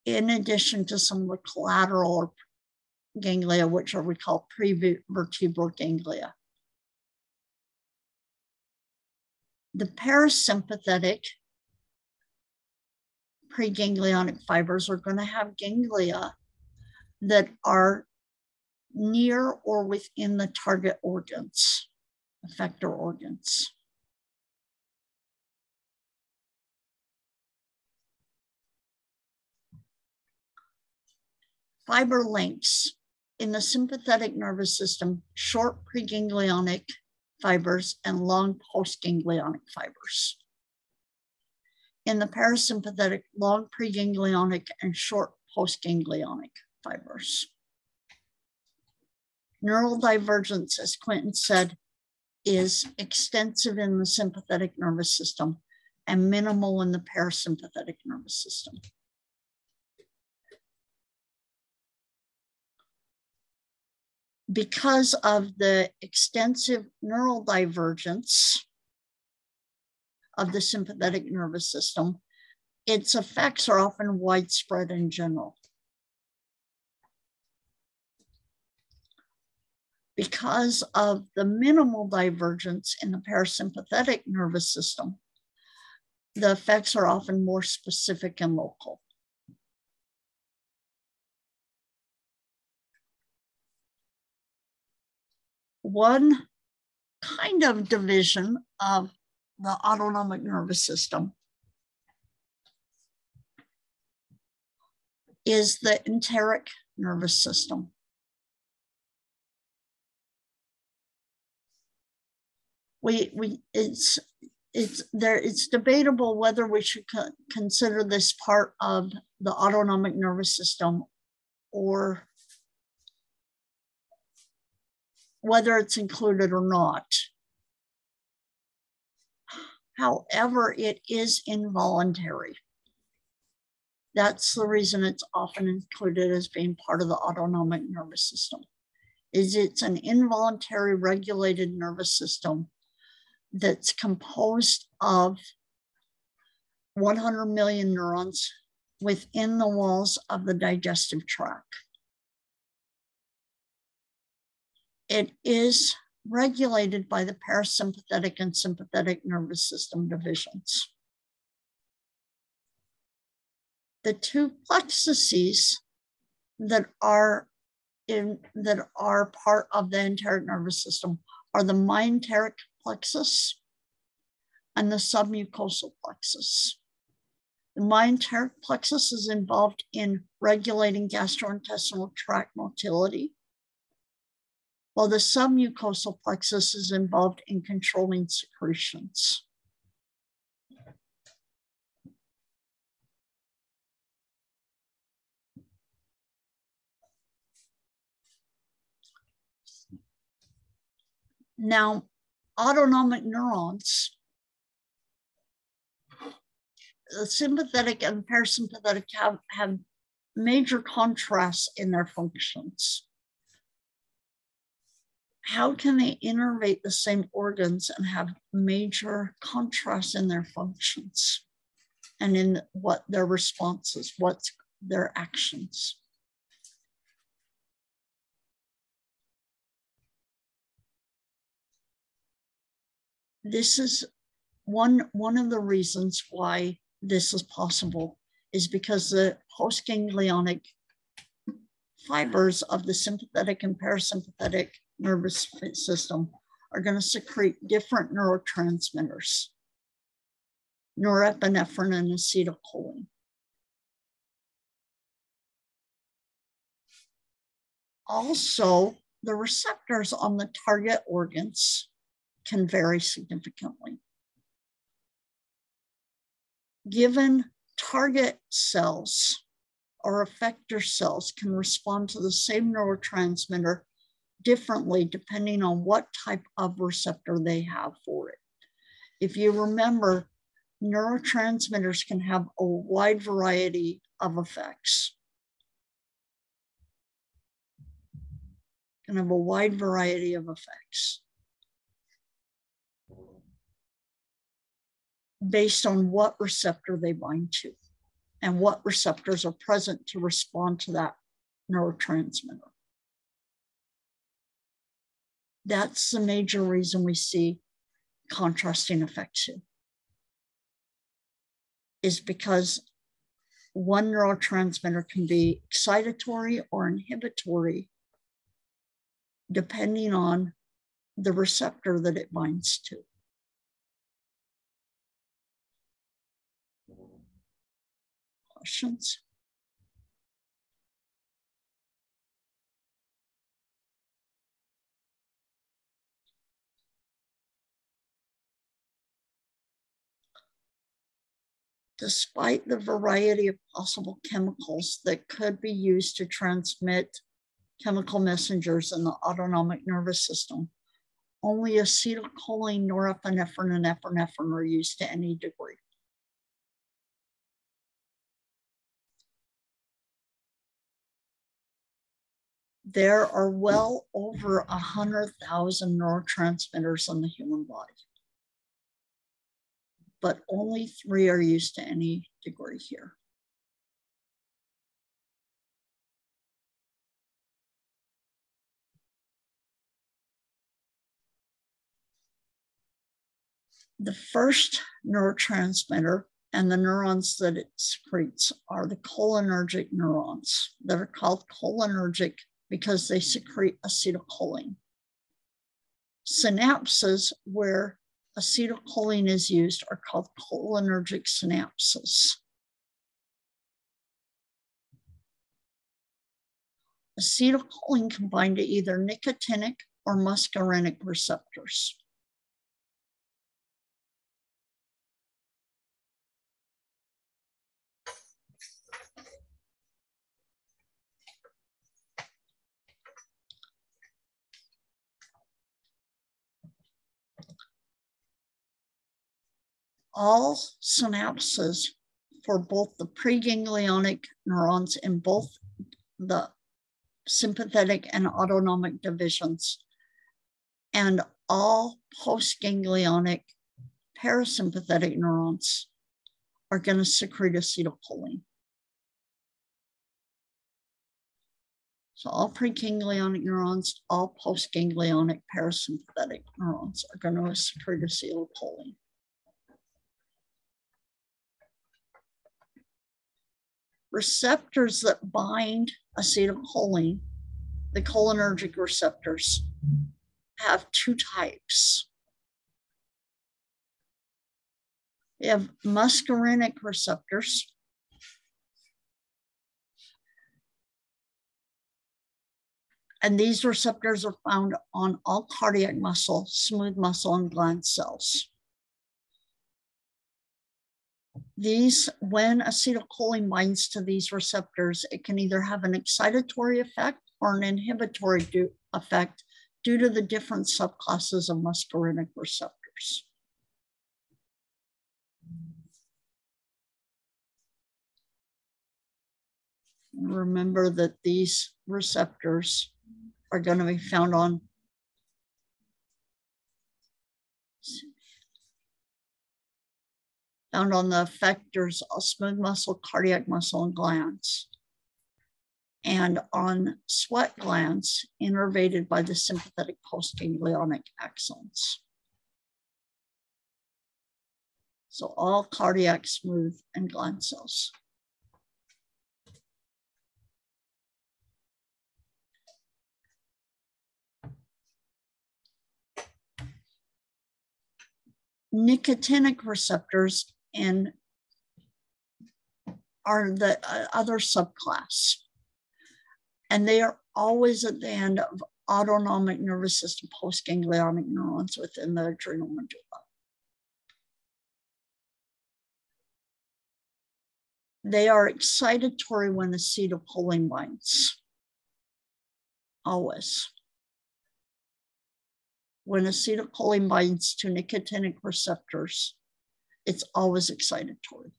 in addition to some of the collateral ganglia, which we call prevertebral ganglia. The parasympathetic preganglionic fibers are going to have ganglia that are near or within the target organs, effector organs. Fiber lengths in the sympathetic nervous system, short preganglionic fibers and long postganglionic fibers. In the parasympathetic, long preganglionic and short postganglionic fibers. Neural divergence, as Quentin said, is extensive in the sympathetic nervous system and minimal in the parasympathetic nervous system. Because of the extensive neural divergence of the sympathetic nervous system, its effects are often widespread in general. Because of the minimal divergence in the parasympathetic nervous system, the effects are often more specific and local. One kind of division of the autonomic nervous system is the enteric nervous system. It's debatable whether we should consider this part of the autonomic nervous system or whether it's included or not. However, it is involuntary. That's the reason it's often included as being part of the autonomic nervous system. It's an involuntary regulated nervous system that's composed of 100 million neurons within the walls of the digestive tract. It is regulated by the parasympathetic and sympathetic nervous system divisions. The two plexuses that are part of the enteric nervous system are the myenteric plexus and the submucosal plexus. The myenteric plexus is involved in regulating gastrointestinal tract motility, while the submucosal plexus is involved in controlling secretions. Now, autonomic neurons, the sympathetic and parasympathetic have major contrasts in their functions. How can they innervate the same organs and have major contrasts in their functions and in what their responses, what's their actions? This is one of the reasons why this is possible, is because the postganglionic fibers of the sympathetic and parasympathetic nervous system are going to secrete different neurotransmitters. norepinephrine and acetylcholine. Also, the receptors on the target organs can vary significantly. Given target cells or effector cells can respond to the same neurotransmitter differently depending on what type of receptor they have for it. If you remember, neurotransmitters can have a wide variety of effects. Can have a wide variety of effects based on what receptor they bind to and what receptors are present to respond to that neurotransmitter. That's the major reason we see contrasting effects here, is because one neurotransmitter can be excitatory or inhibitory depending on the receptor that it binds to. Questions? Despite the variety of possible chemicals that could be used to transmit chemical messengers in the autonomic nervous system, only acetylcholine, norepinephrine, and epinephrine are used to any degree. There are well over 100,000 neurotransmitters in the human body, but only 3 are used to any degree here. The first neurotransmitter and the neurons that it secretes are the cholinergic neurons that are called cholinergic because they secrete acetylcholine. Synapses where acetylcholine is used are called cholinergic synapses. Acetylcholine can bind to either nicotinic or muscarinic receptors. All synapses for both the preganglionic neurons in both the sympathetic and autonomic divisions and all postganglionic parasympathetic neurons are going to secrete acetylcholine. So all preganglionic neurons, all postganglionic parasympathetic neurons are going to secrete acetylcholine. Receptors that bind acetylcholine, the cholinergic receptors, have 2 types. You have muscarinic receptors, and these receptors are found on all cardiac muscle, smooth muscle, and gland cells. These, when acetylcholine binds to these receptors, it can either have an excitatory effect or an inhibitory effect due to the different subclasses of muscarinic receptors. Remember that these receptors are going to be found on the effectors of smooth muscle, cardiac muscle, and glands, and on sweat glands innervated by the sympathetic postganglionic axons. So all cardiac, smooth, and gland cells. Nicotinic receptors in are the other subclass. And they are always at the end of autonomic nervous system postganglionic neurons within the adrenal medulla. They are excitatory when acetylcholine binds, always. When acetylcholine binds to nicotinic receptors, it's always excitatory.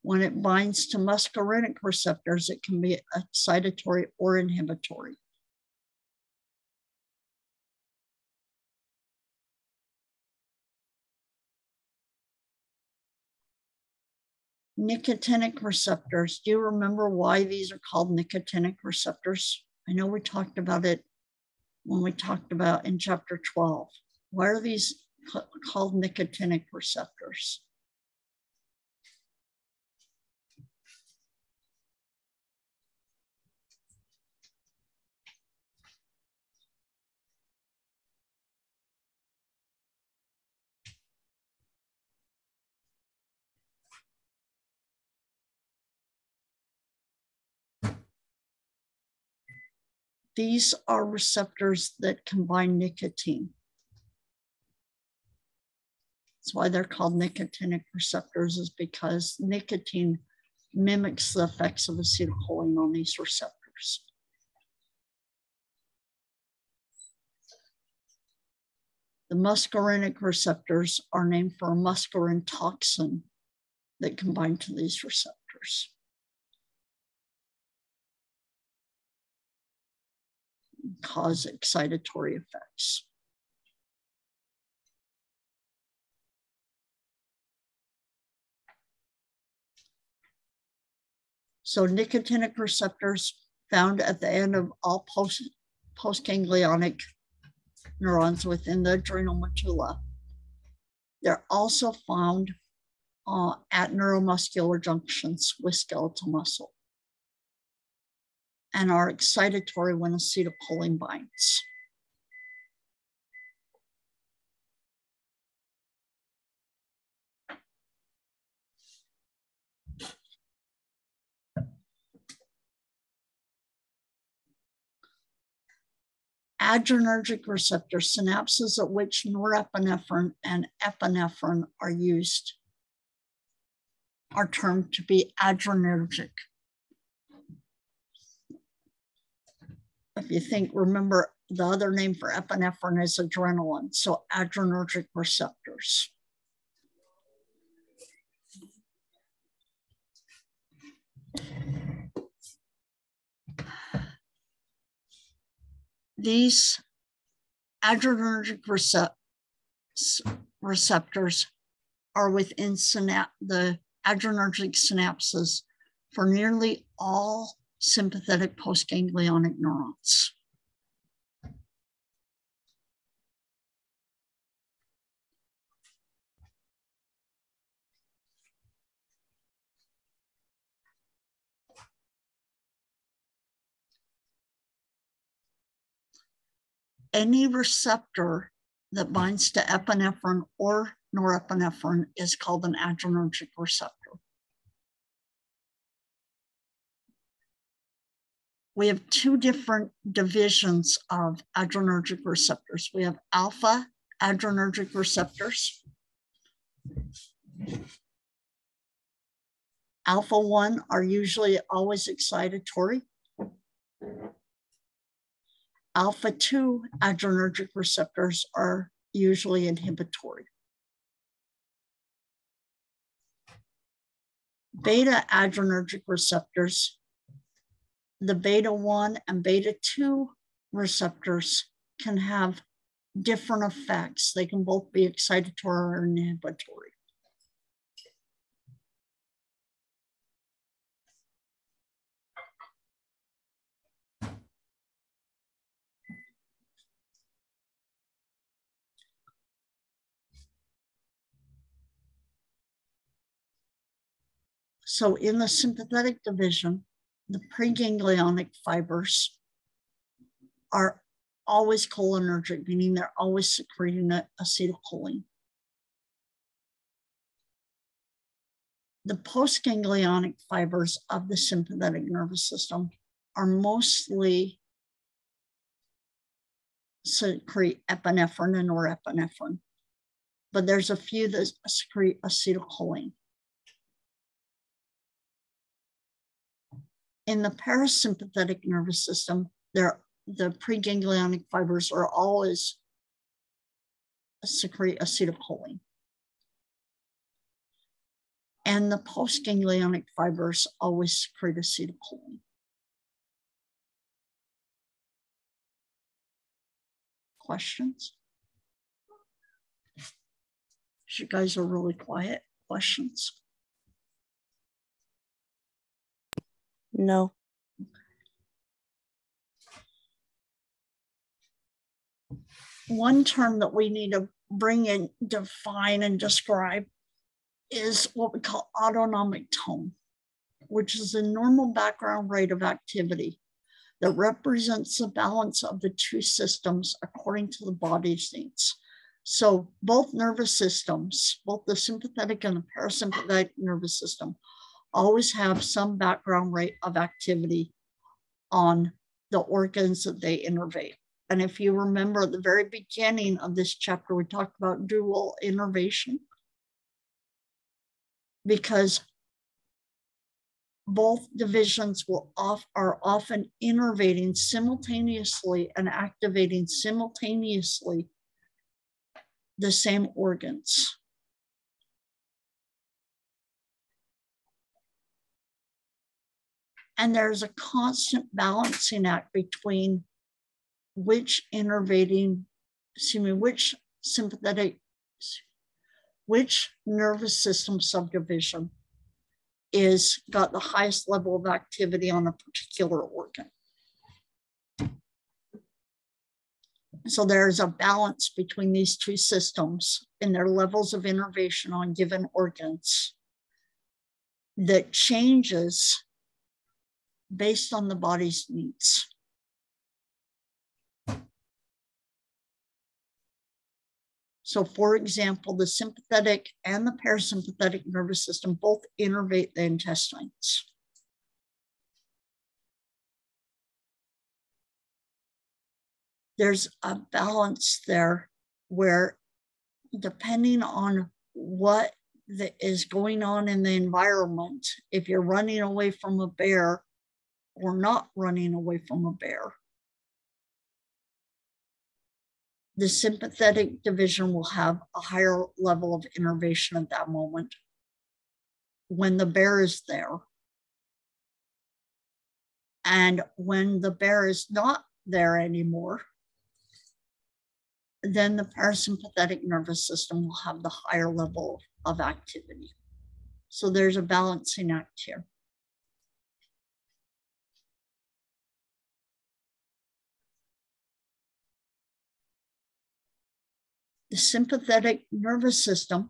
When it binds to muscarinic receptors, it can be excitatory or inhibitory. Nicotinic receptors. Do you remember why these are called nicotinic receptors? I know we talked about it when we talked about in chapter 12. Why are these called nicotinic receptors? These are receptors that combine nicotine. That's why they're called nicotinic receptors, is because nicotine mimics the effects of acetylcholine on these receptors. The muscarinic receptors are named for a muscarine toxin that combine to these receptors. Cause excitatory effects. So nicotinic receptors found at the end of all postganglionic neurons within the adrenal medulla. They're also found at neuromuscular junctions with skeletal muscle and are excitatory when acetylcholine binds. Adrenergic receptor synapses at which norepinephrine and epinephrine are used are termed to be adrenergic. If you think, remember the other name for epinephrine is adrenaline, so adrenergic receptors. These adrenergic receptors are within the adrenergic synapses for nearly all sympathetic postganglionic neurons. Any receptor that binds to epinephrine or norepinephrine is called an adrenergic receptor. We have two different divisions of adrenergic receptors. We have alpha adrenergic receptors. Alpha 1 are usually always excitatory. Alpha 2 adrenergic receptors are usually inhibitory. Beta adrenergic receptors, the beta 1 and beta 2 receptors can have different effects. They can both be excitatory or inhibitory. So in the sympathetic division, the preganglionic fibers are always cholinergic, meaning they're always secreting acetylcholine. The postganglionic fibers of the sympathetic nervous system are mostly secrete epinephrine and norepinephrine, but there's a few that secrete acetylcholine. In the parasympathetic nervous system, the preganglionic fibers are always secrete acetylcholine. And the postganglionic fibers always secrete acetylcholine. Questions? You guys are really quiet. Questions? No. One term that we need to bring in, define, and describe is what we call autonomic tone, which is the normal background rate of activity that represents the balance of the two systems according to the body's needs. So both nervous systems, both the sympathetic and the parasympathetic nervous system, always have some background rate of activity on the organs that they innervate. And if you remember at the very beginning of this chapter, we talked about dual innervation, because both divisions are often innervating simultaneously and activating simultaneously the same organs. And there's a constant balancing act between which nervous system subdivision is got the highest level of activity on a particular organ. So there's a balance between these two systems in their levels of innervation on given organs that changes based on the body's needs. So for example, the sympathetic and the parasympathetic nervous system both innervate the intestines. There's a balance there where, depending on what is going on in the environment, if you're running away from a bear or not running away from a bear, the sympathetic division will have a higher level of innervation at that moment when the bear is there. And when the bear is not there anymore, then the parasympathetic nervous system will have the higher level of activity. So there's a balancing act here. The sympathetic nervous system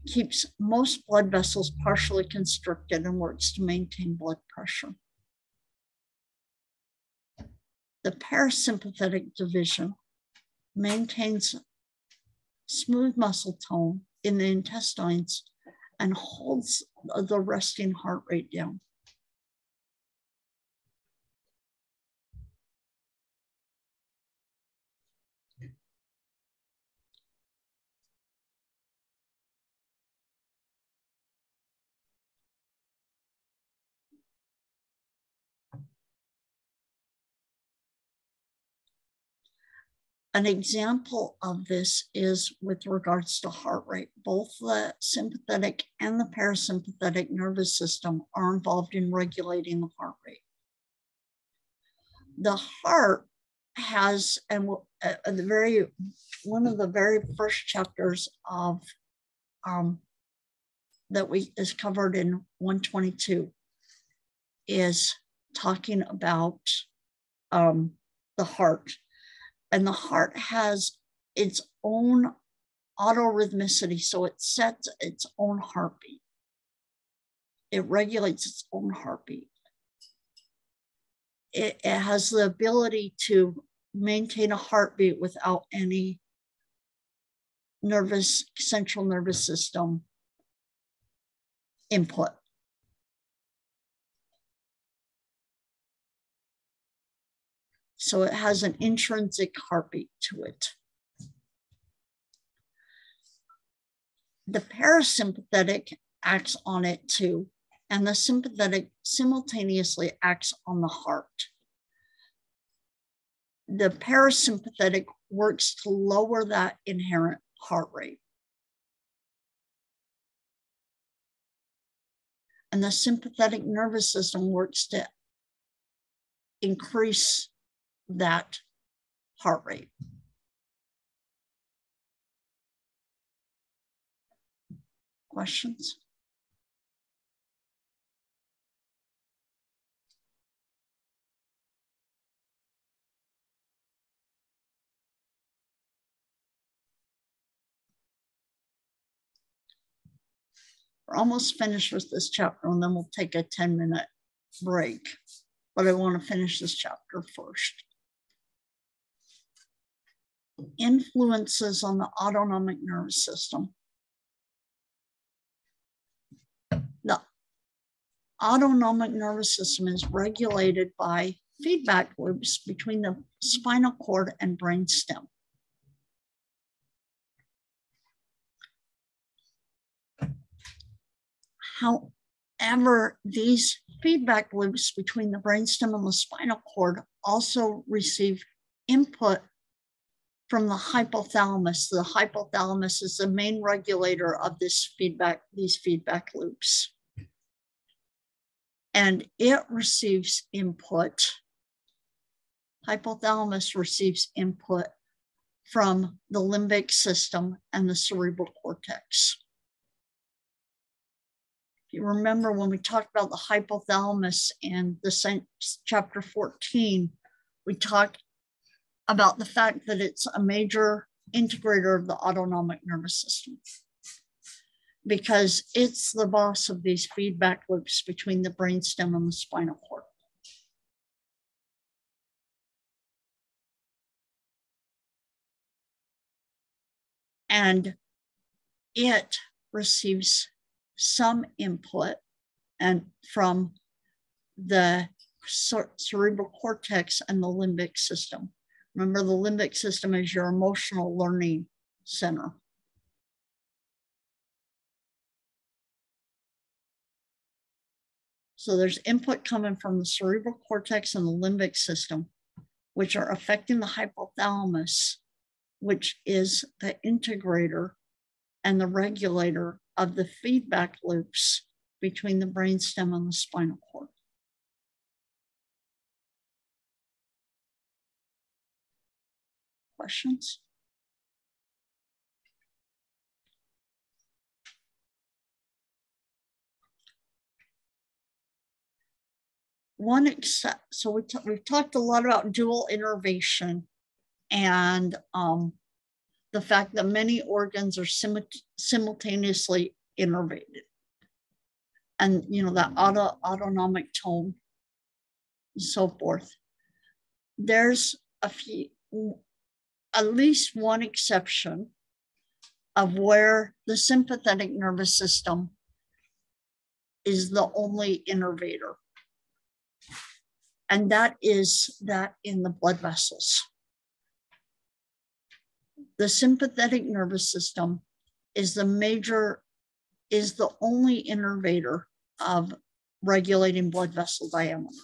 keeps most blood vessels partially constricted and works to maintain blood pressure. The parasympathetic division maintains smooth muscle tone in the intestines and holds the resting heart rate down. An example of this is with regards to heart rate. Both the sympathetic and the parasympathetic nervous system are involved in regulating the heart rate. The heart has, and one of the very first chapters of that is covered in 122 is talking about the heart. And the heart has its own autorhythmicity, so it sets its own heartbeat. It regulates its own heartbeat. It has the ability to maintain a heartbeat without any central nervous system input. So it has an intrinsic heartbeat to it. The parasympathetic acts on it too, and the sympathetic simultaneously acts on the heart. The parasympathetic works to lower that inherent heart rate. And the sympathetic nervous system works to increase that heart rate. Questions? We're almost finished with this chapter, and then we'll take a 10-minute break. But I want to finish this chapter first. Influences on the autonomic nervous system. The autonomic nervous system is regulated by feedback loops between the spinal cord and brainstem. However, these feedback loops between the brainstem and the spinal cord also receive input from the hypothalamus. The hypothalamus is the main regulator of these feedback loops. And it receives input. Hypothalamus receives input from the limbic system and the cerebral cortex. If you remember when we talked about the hypothalamus in chapter 14, we talked about the fact that it's a major integrator of the autonomic nervous system because it's the boss of these feedback loops between the brainstem and the spinal cord. And it receives some input from the cerebral cortex and the limbic system. Remember, the limbic system is your emotional learning center. So there's input coming from the cerebral cortex and the limbic system, which are affecting the hypothalamus, which is the integrator and the regulator of the feedback loops between the brainstem and the spinal cord. Questions? So we've talked a lot about dual innervation and the fact that many organs are simultaneously innervated. And, that autonomic tone and so forth. There's at least one exception of where the sympathetic nervous system is the only innervator. And that is that in the blood vessels. The sympathetic nervous system is the only innervator of regulating blood vessel diameter.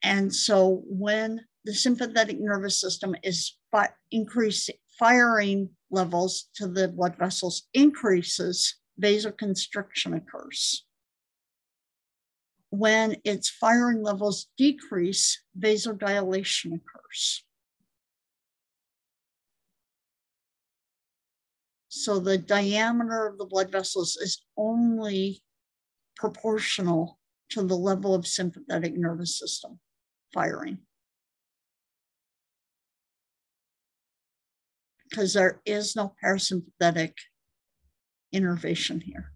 And so when the sympathetic nervous system is firing levels to the blood vessels increases, vasoconstriction occurs. When its firing levels decrease, vasodilation occurs. So the diameter of the blood vessels is only proportional to the level of sympathetic nervous system firing. Because there is no parasympathetic innervation here.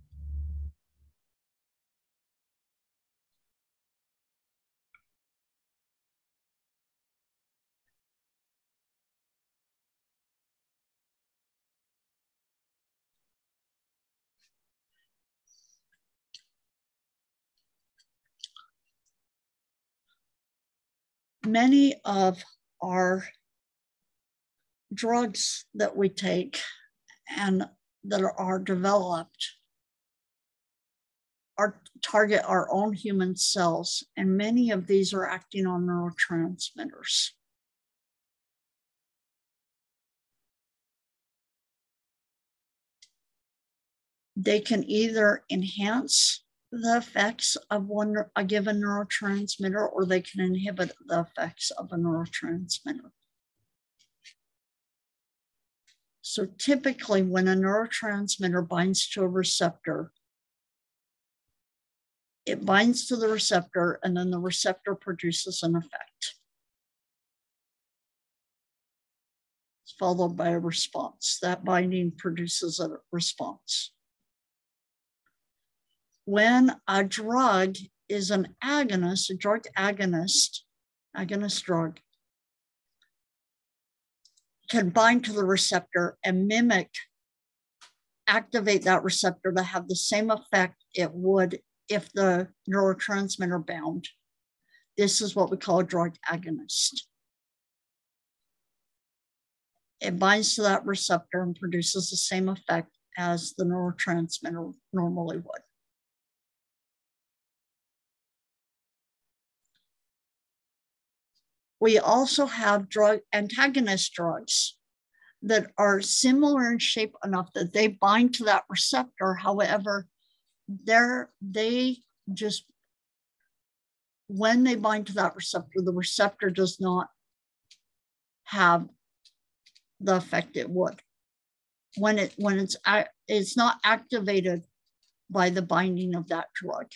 many of our drugs that we take and that are developed target our own human cells, and many of these are acting on neurotransmitters. They can either enhance the effects of a given neurotransmitter, or they can inhibit the effects of a neurotransmitter. So typically when a neurotransmitter binds to a receptor, it binds to the receptor and then the receptor produces an effect. It's followed by a response. That binding produces a response. When a drug is an agonist, a drug agonist drug, can bind to the receptor and activate that receptor to have the same effect it would if the neurotransmitter bound. This is what we call a drug agonist. It binds to that receptor and produces the same effect as the neurotransmitter normally would. We also have drug antagonist drugs that are similar in shape enough that they bind to that receptor. However, when they bind to that receptor, the receptor does not have the effect it would. When it's not activated by the binding of that drug.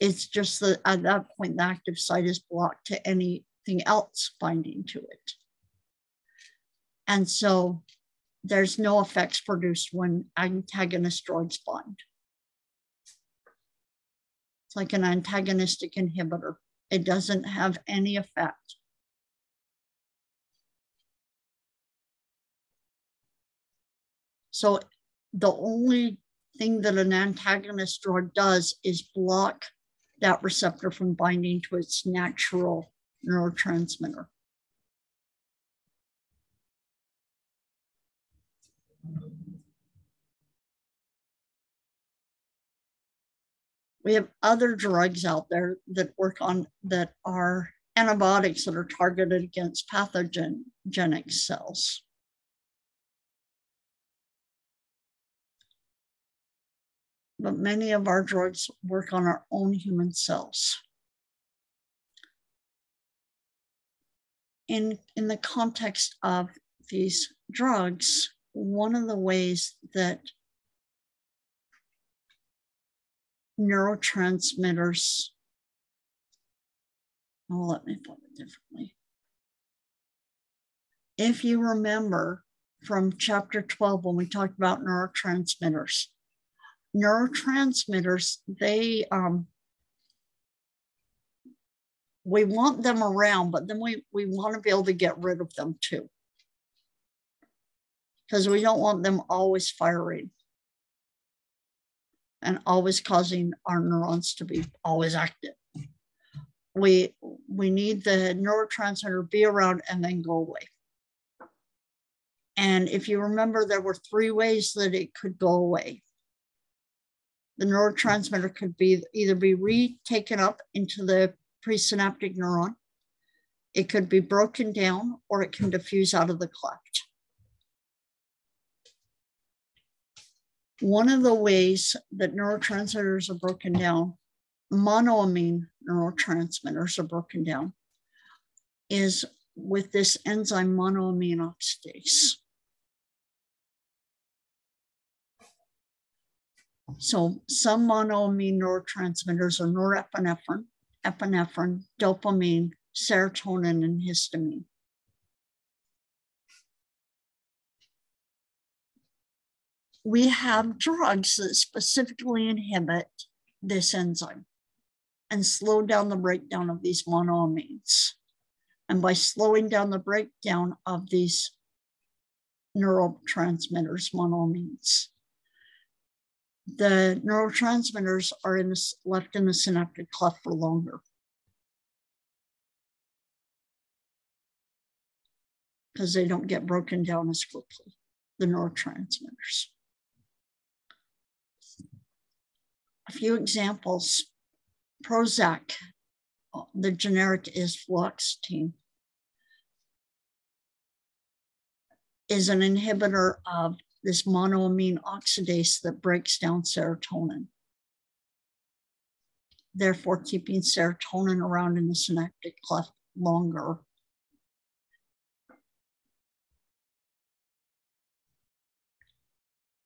It's just that at that point, the active site is blocked to anything else binding to it. And so there's no effects produced when antagonist drugs bind. It's like an antagonistic inhibitor. It doesn't have any effect. So the only thing that an antagonist drug does is block that receptor from binding to its natural neurotransmitter. We have other drugs out there that that are antibiotics that are targeted against pathogenic cells. But many of our drugs work on our own human cells. In the context of these drugs, one of the ways that neurotransmitters, let me put it differently. If you remember from chapter 12, when we talked about neurotransmitters, they, we want them around, but then we want to be able to get rid of them too. Because we don't want them always firing and always causing our neurons to be always active. We need the neurotransmitter to be around and then go away. And if you remember, there were 3 ways that it could go away. The neurotransmitter could either be retaken up into the presynaptic neuron, it could be broken down, or it can diffuse out of the cleft. One of the ways that neurotransmitters are broken down, monoamine neurotransmitters are broken down, is with this enzyme monoamine oxidase. So some monoamine neurotransmitters are norepinephrine, epinephrine, dopamine, serotonin, and histamine. We have drugs that specifically inhibit this enzyme and slow down the breakdown of these monoamines. And by slowing down the breakdown of these neurotransmitters, monoamines, the neurotransmitters are left in the synaptic cleft for longer. because they don't get broken down as quickly, the neurotransmitters. A few examples. Prozac, the generic is fluoxetine, is an inhibitor of this monoamine oxidase that breaks down serotonin, therefore keeping serotonin around in the synaptic cleft longer.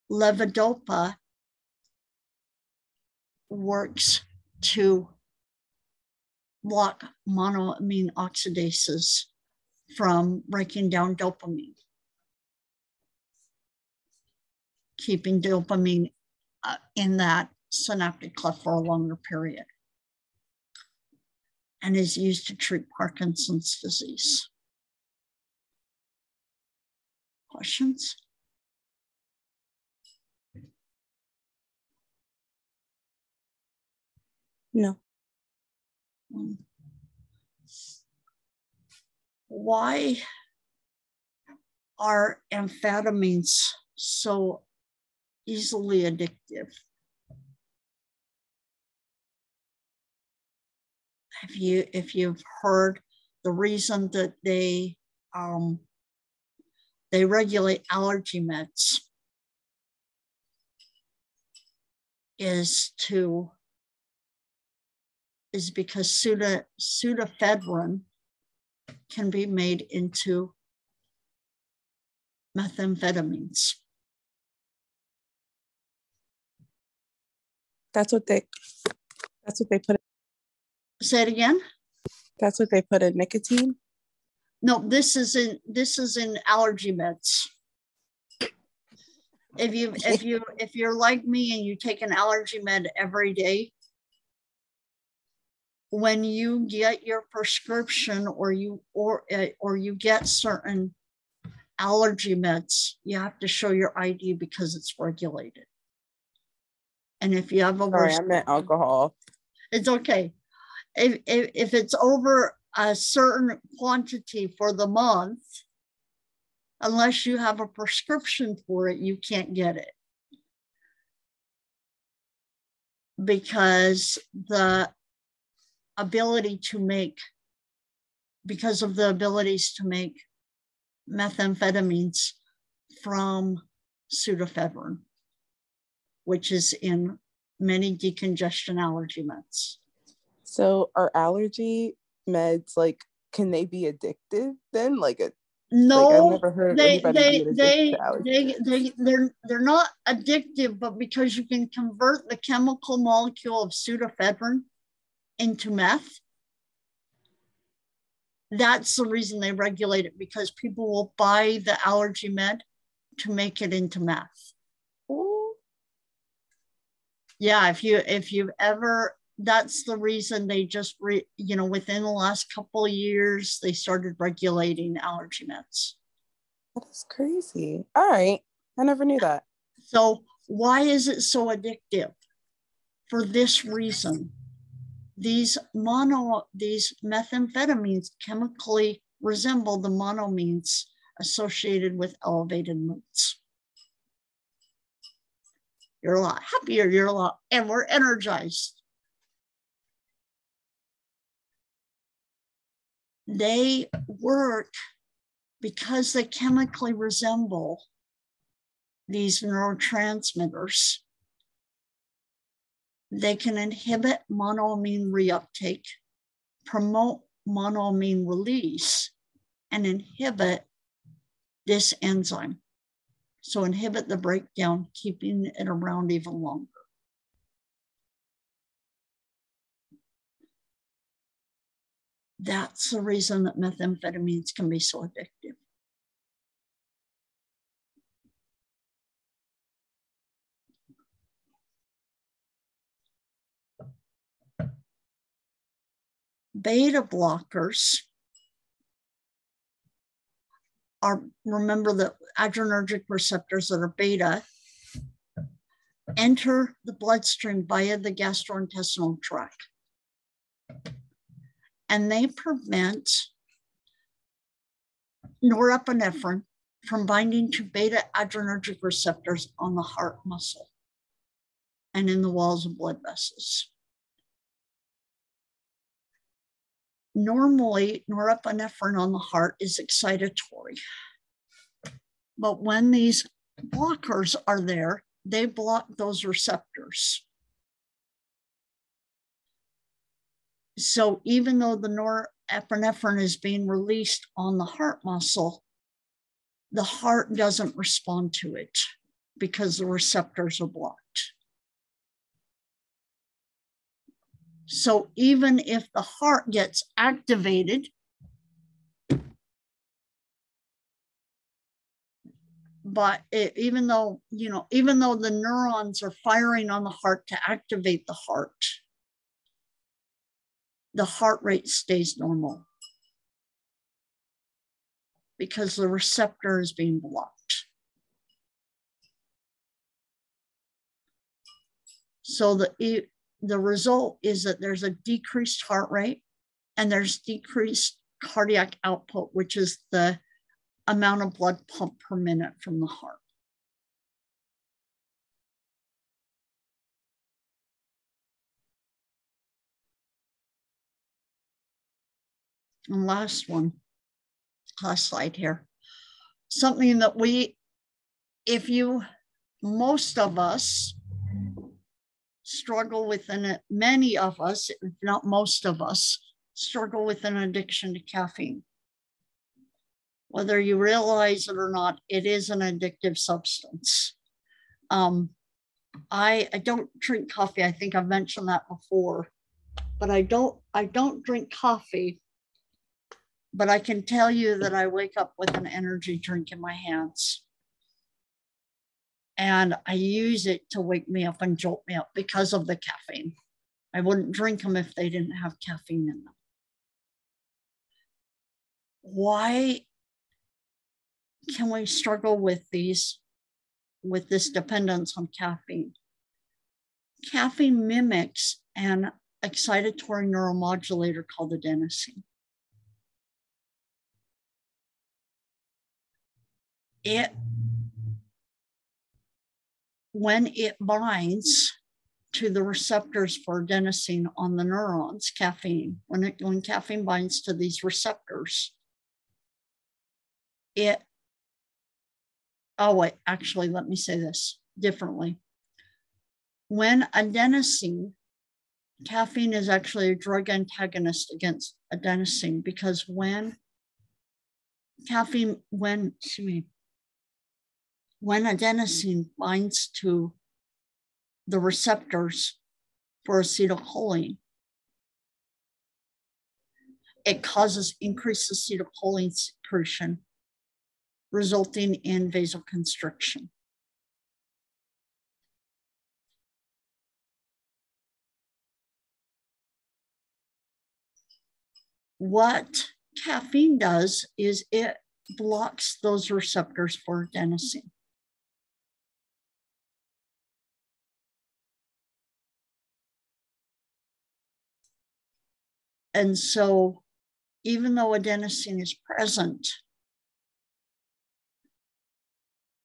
Levodopa works to block monoamine oxidases from breaking down dopamine, keeping dopamine in that synaptic cleft for a longer period, and is used to treat Parkinson's disease. Questions? No. Why are amphetamines so easily addictive? If you've heard the reason that they regulate allergy meds is because pseudoephedrine can be made into methamphetamines. That's what they put. Say it again. That's what they put in nicotine. No, this is in allergy meds. If you're like me and you take an allergy med every day, when you get your prescription or you get certain allergy meds, you have to show your ID because it's regulated. And if you have over, sorry, I meant alcohol. It's okay. If it's over a certain quantity for the month, unless you have a prescription for it, you can't get it. Because the abilities to make methamphetamines from pseudoephedrine, which is in many decongestion allergy meds. So are allergy meds, like, can they be addictive then? No, like I've never heard anybody be addicted to allergy. They're not addictive, but because you can convert the chemical molecule of pseudoephedrine into meth, that's the reason they regulate it, because people will buy the allergy med to make it into meth. Ooh. Yeah, if you've ever, that's the reason they just within the last couple of years they started regulating allergy meds. That's crazy. All right, I never knew that. So why is it so addictive? For this reason. These methamphetamines chemically resemble the monoamines associated with elevated moods. You're a lot happier, you're a lot more energized. They work because they chemically resemble these neurotransmitters. They can inhibit monoamine reuptake, promote monoamine release, and inhibit this enzyme. So inhibit the breakdown, keeping it around even longer. That's the reason that methamphetamines can be so addictive. Beta blockers are, remember that adrenergic receptors that are beta enter the bloodstream via the gastrointestinal tract. And they prevent norepinephrine from binding to beta adrenergic receptors on the heart muscle and in the walls of blood vessels. Normally, norepinephrine on the heart is excitatory. But when these blockers are there, they block those receptors. So even though the norepinephrine is being released on the heart muscle, the heart doesn't respond to it because the receptors are blocked. So even if the heart gets activated, but even though the neurons are firing on the heart to activate the heart rate stays normal because the receptor is being blocked. So the result is that there's a decreased heart rate and there's decreased cardiac output, which is the amount of blood pumped per minute from the heart. And last slide here. Something that most of us struggle with, and many of us, if not most of us, struggle with an addiction to caffeine. Whether you realize it or not, it is an addictive substance. I don't drink coffee. I think I've mentioned that before, but I don't drink coffee. But I can tell you that I wake up with an energy drink in my hands. And I use it to wake me up and jolt me up because of the caffeine. I wouldn't drink them if they didn't have caffeine in them. Why can we struggle with this dependence on caffeine? Caffeine mimics an excitatory neuromodulator called adenosine. When it binds to the receptors for adenosine on the neurons, when caffeine binds to these receptors, actually, let me say this differently. When caffeine is actually a drug antagonist against adenosine, because when adenosine binds to the receptors for acetylcholine, it causes increased acetylcholine secretion, resulting in vasoconstriction. What caffeine does is it blocks those receptors for adenosine. And so even though adenosine is present,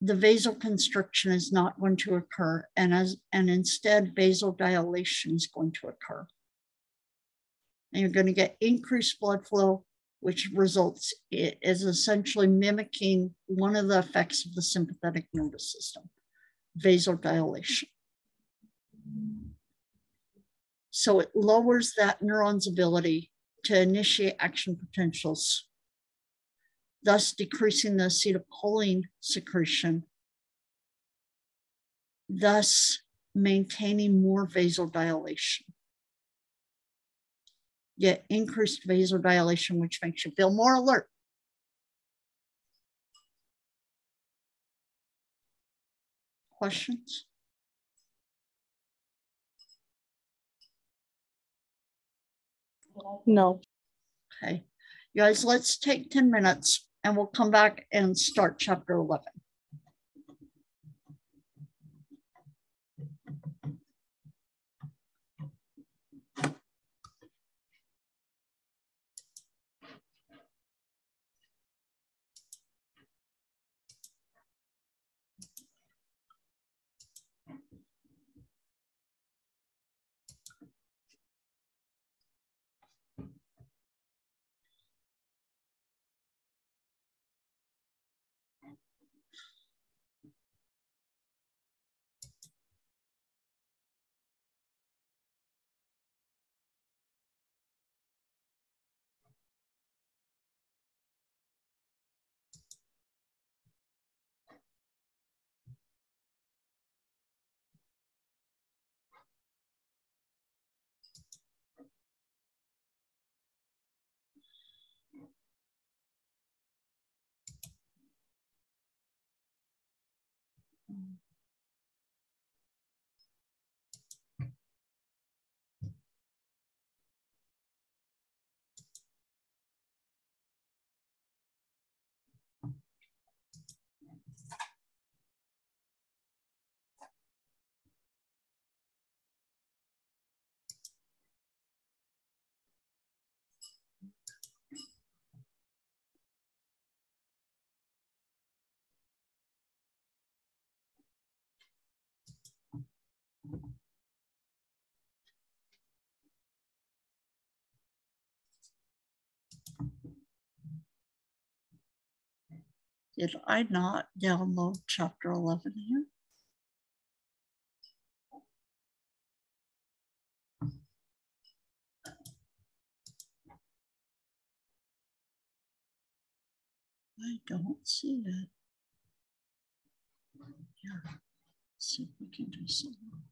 the vasoconstriction is not going to occur, and instead vasodilation is going to occur. And you're going to get increased blood flow, which is essentially mimicking one of the effects of the sympathetic nervous system, vasodilation. So it lowers that neuron's ability to initiate action potentials, thus decreasing the acetylcholine secretion, thus maintaining more vasodilation. Get increased vasodilation, which makes you feel more alert. Questions? No. Okay. You guys, let's take 10 minutes and we'll come back and start chapter 11. Did I not download chapter 11 here? I don't see it. Yeah. Let's see if we can do something quick.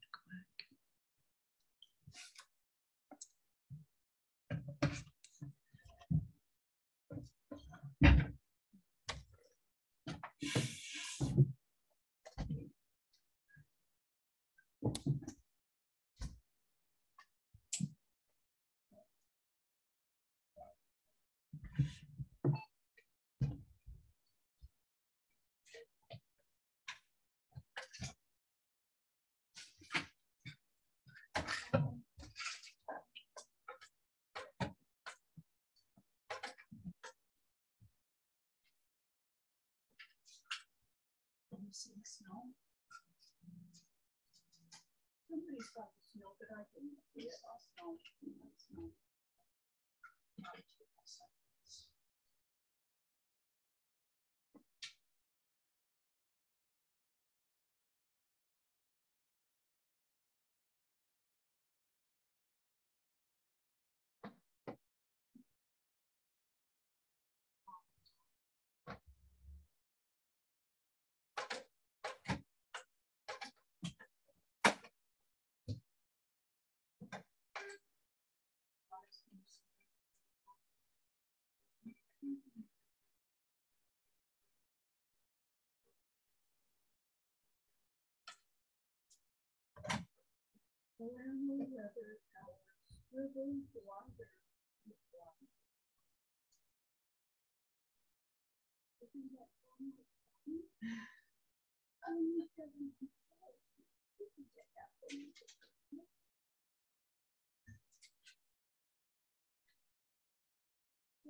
See the snow? Somebody's got the snow, but I didn't see it. Snow. Is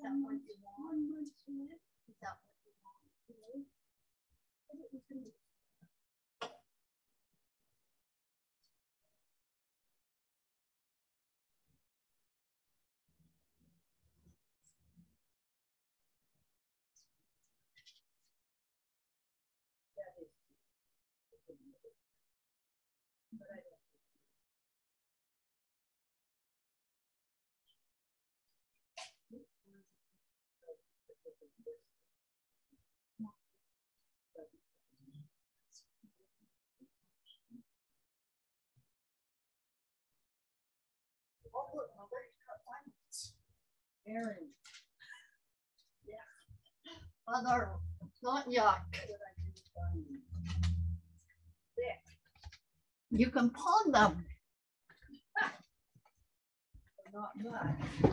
that what you want? Is that what you want? Aaron. Yeah. Other, not yuck. You can pawn them. Not much.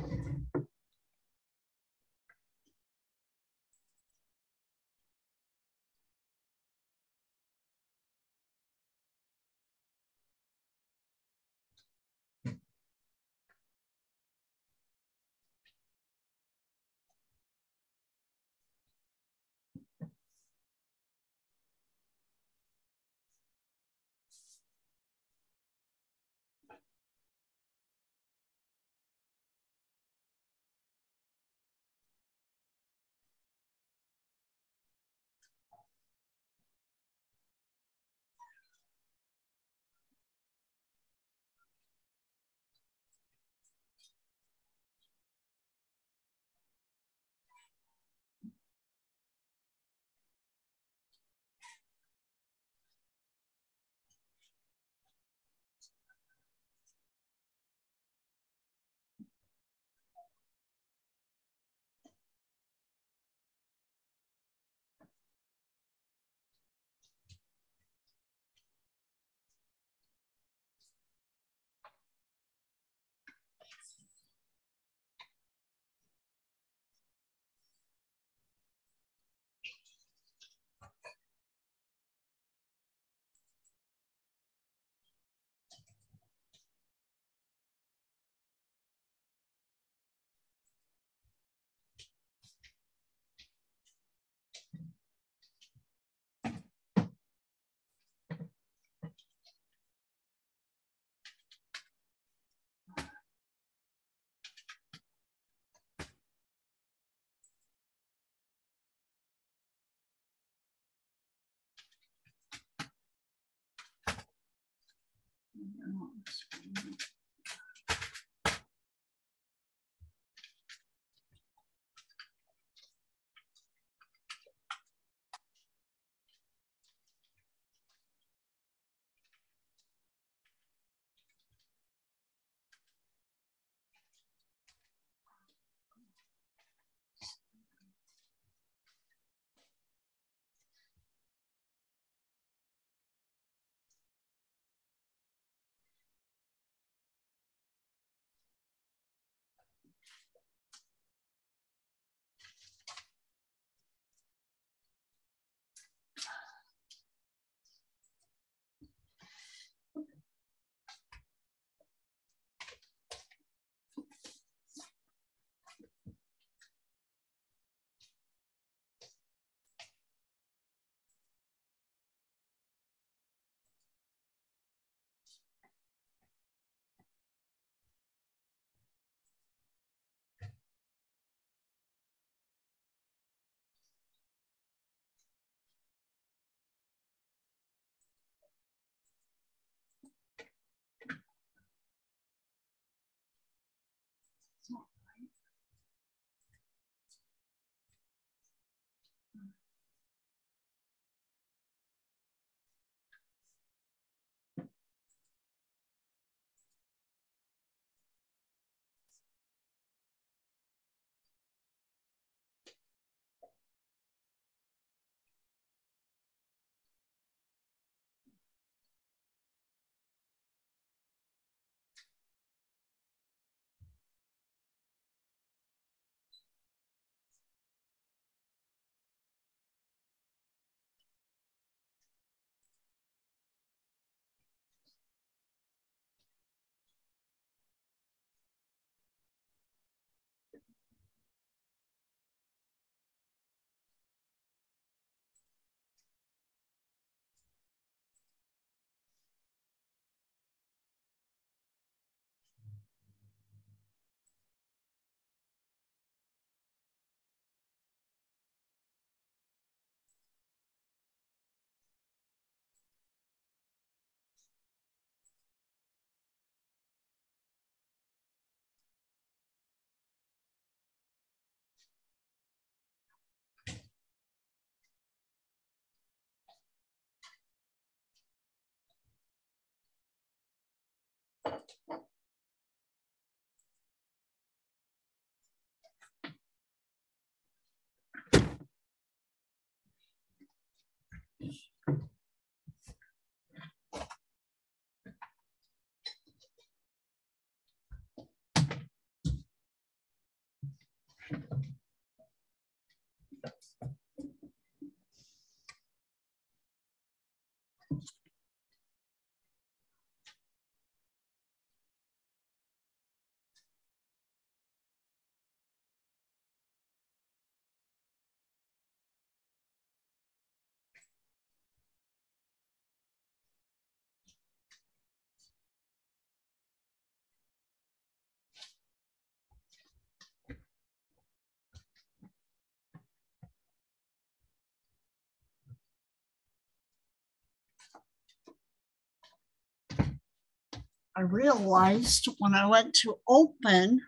I realized when I went to open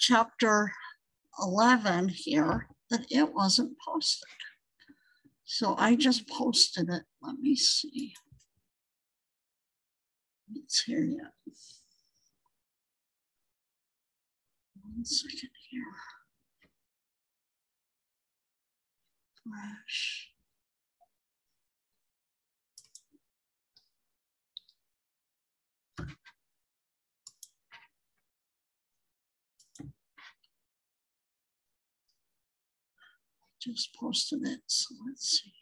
chapter 11 here that it wasn't posted. So I just posted it. Let me see. It's here yet. 1 second here. Flash. Just posted it, so let's see.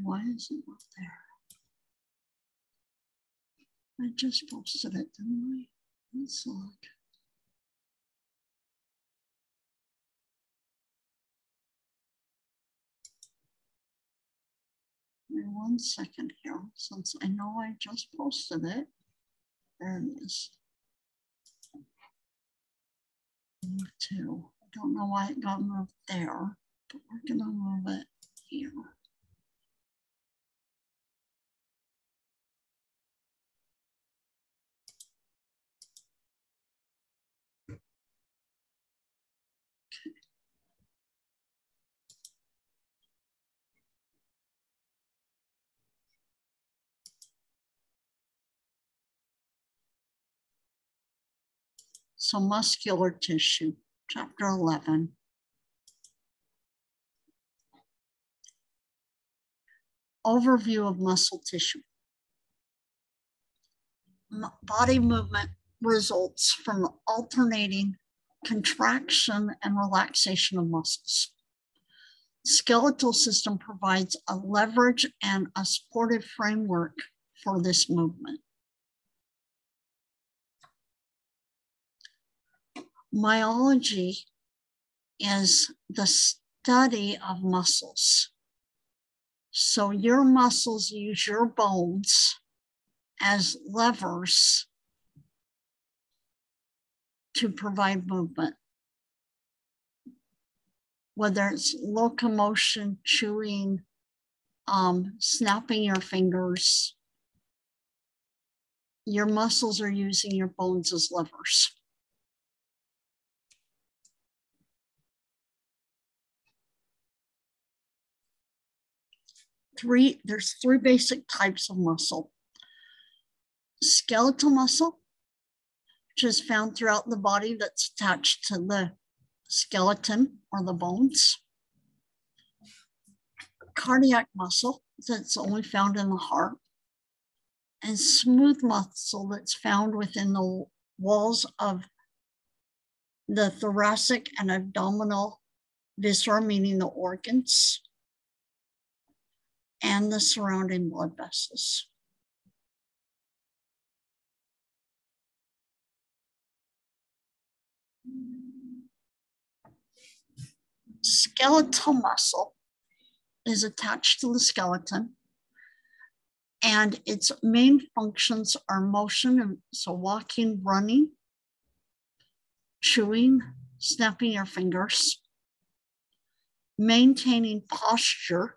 Why is it not there? I just posted it, didn't I? Let's look. Wait 1 second here, since I know I just posted it. There it is. move to. I don't know why it got moved there, but we're gonna move it here. So muscular tissue, chapter 11. Overview of muscle tissue. Body movement results from alternating contraction and relaxation of muscles. The skeletal system provides a leverage and a supportive framework for this movement. Myology is the study of muscles. So your muscles use your bones as levers to provide movement. Whether it's locomotion, chewing, snapping your fingers, your muscles are using your bones as levers. There's three basic types of muscle. Skeletal muscle, which is found throughout the body that's attached to the skeleton or the bones. Cardiac muscle that's only found in the heart. And smooth muscle that's found within the walls of the thoracic and abdominal viscera, meaning the organs, and the surrounding blood vessels. Skeletal muscle is attached to the skeleton, and its main functions are motion, so walking, running, chewing, snapping your fingers, maintaining posture,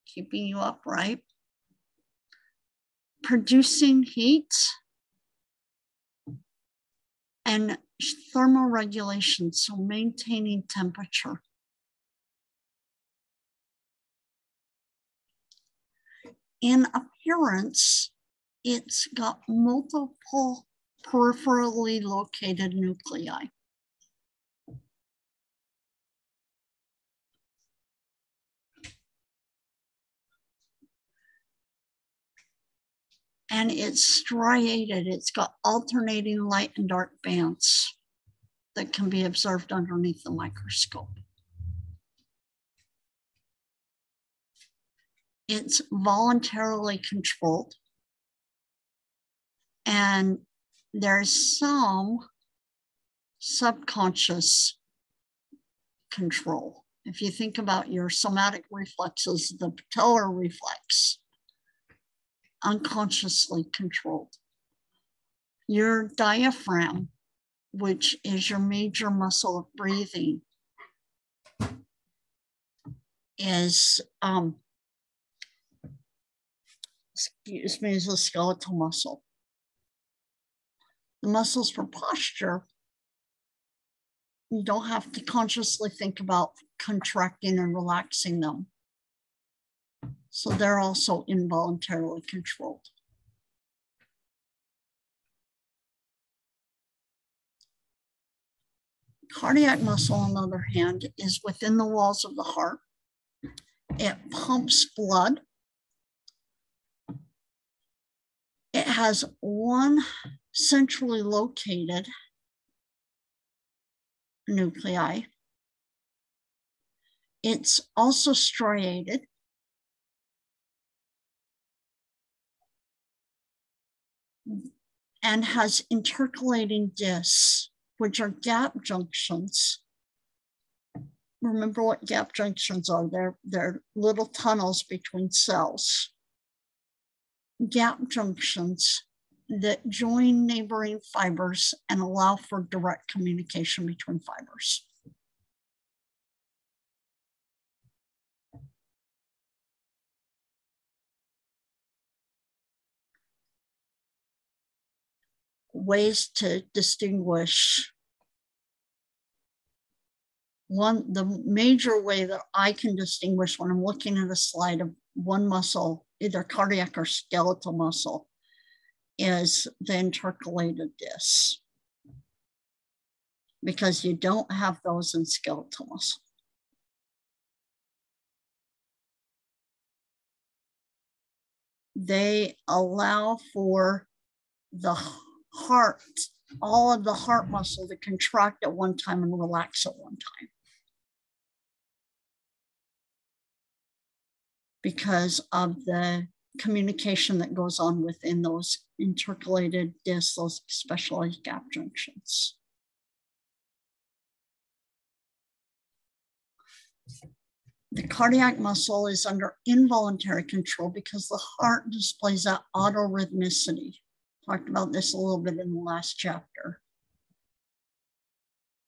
keeping you upright, producing heat, and thermoregulation, so maintaining temperature. In appearance, it's got multiple peripherally located nuclei. And it's striated. It's got alternating light and dark bands that can be observed underneath the microscope. It's voluntarily controlled. And there's some subconscious control. If you think about your somatic reflexes, the patellar reflex, unconsciously controlled. Your diaphragm, which is your major muscle of breathing, is is a skeletal muscle. The muscles for posture, you don't have to consciously think about contracting and relaxing them. So they're also involuntarily controlled. Cardiac muscle, on the other hand, is within the walls of the heart. It pumps blood. It has one centrally located nuclei. It's also striated. And has intercalating discs, which are gap junctions. Remember what gap junctions are. They're little tunnels between cells. Gap junctions that join neighboring fibers and allow for direct communication between fibers. Ways to distinguish. The major way that I can distinguish when I'm looking at a slide of one muscle, either cardiac or skeletal muscle, is the intercalated discs, because you don't have those in skeletal muscle. They allow for the heart, all of the heart muscle to contract at one time and relax at one time, because of the communication that goes on within those intercalated discs, those specialized gap junctions. The cardiac muscle is under involuntary control because the heart displays that autorhythmicity. Talked about this a little bit in the last chapter.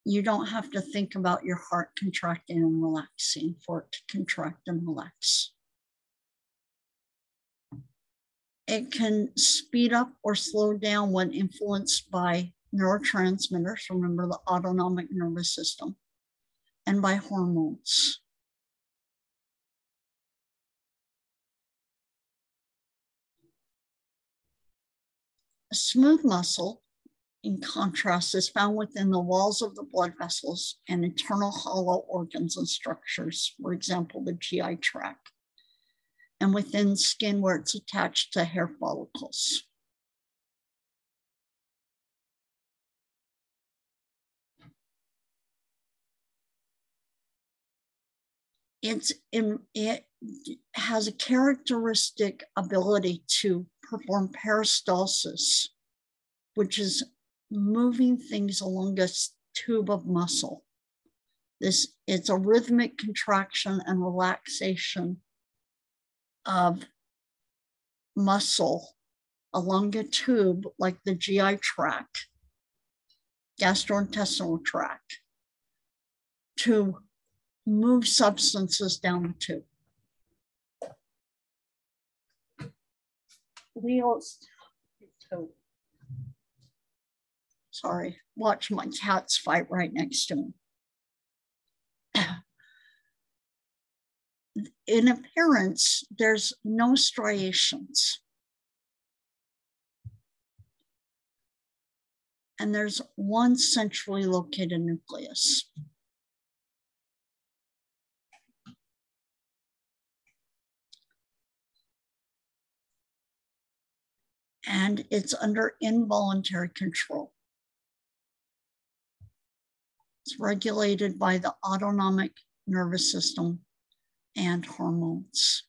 You don't have to think about your heart contracting and relaxing for it to contract and relax. It can speed up or slow down when influenced by neurotransmitters, remember the autonomic nervous system, and by hormones. A smooth muscle, in contrast, is found within the walls of the blood vessels and internal hollow organs and structures, for example, the GI tract, and within skin where it's attached to hair follicles. It has a characteristic ability to perform peristalsis, which is moving things along a tube of muscle. It's a rhythmic contraction and relaxation of muscle along a tube like the GI tract, gastrointestinal tract, to move substances down the tube. Leo's toe. Sorry, watch my cats fight right next to me. In appearance, there's no striations. And there's one centrally located nucleus. And it's under involuntary control. It's regulated by the autonomic nervous system and hormones.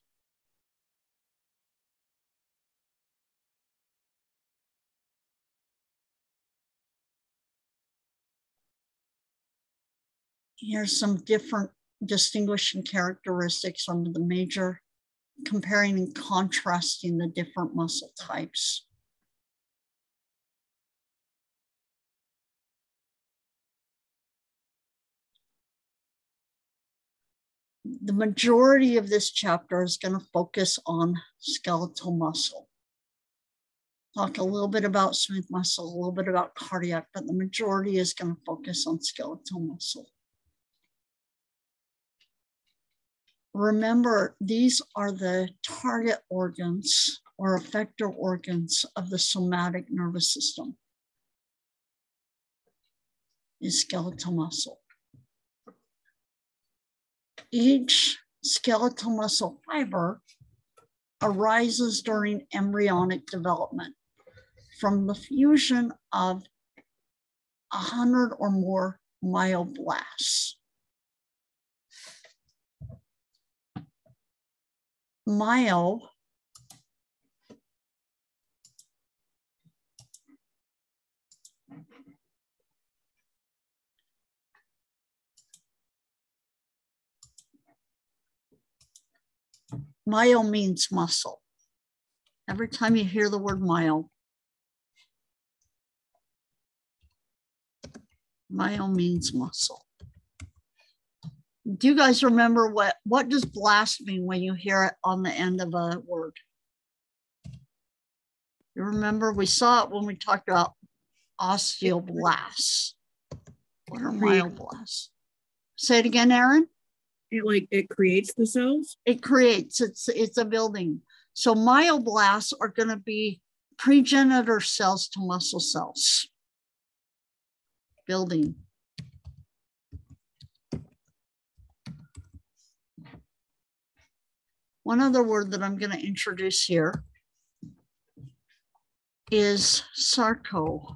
Here's some different distinguishing characteristics under the major, comparing and contrasting the different muscle types. The majority of this chapter is going to focus on skeletal muscle. Talk a little bit about smooth muscle, a little bit about cardiac, but the majority is going to focus on skeletal muscle. Remember, these are the target organs or effector organs of the somatic nervous system, is skeletal muscle. Each skeletal muscle fiber arises during embryonic development from the fusion of 100 or more myoblasts. Myo means muscle. Every time you hear the word myo, Myo means muscle. Do you guys remember what does blast mean when you hear it on the end of a word? You remember we saw it when we talked about osteoblasts. What are myoblasts? Say it again, Aaron. It creates the cells? It creates, it's a building. So myoblasts are going to be progenitor cells to muscle cells. Building. One other word that I'm going to introduce here is sarco.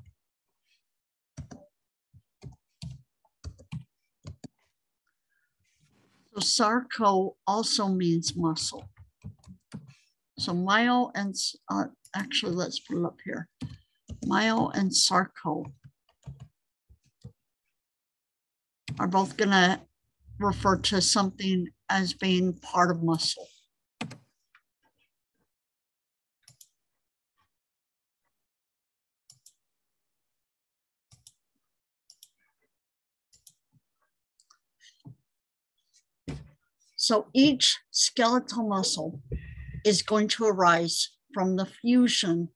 So sarco also means muscle. So myo and, actually, let's put it up here. Myo and sarco are both going to refer to something as being part of muscle. So each skeletal muscle is going to arise from the fusion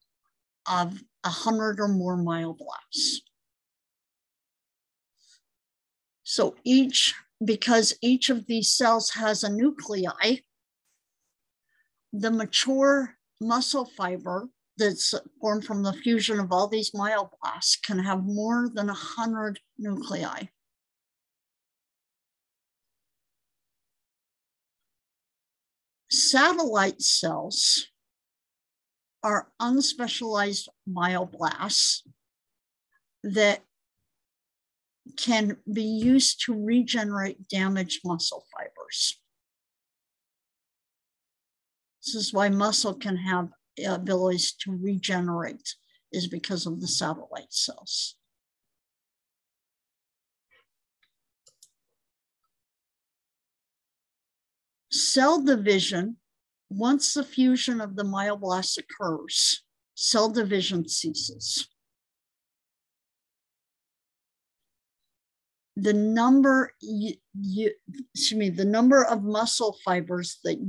of 100 or more myoblasts. So because each of these cells has a nuclei, the mature muscle fiber that's formed from the fusion of all these myoblasts can have more than 100 nuclei. Satellite cells are unspecialized myoblasts that can be used to regenerate damaged muscle fibers. This is why muscle can have abilities to regenerate, is because of the satellite cells. Cell division, once the fusion of the myoblasts occurs, cell division ceases. The number, the number of muscle fibers that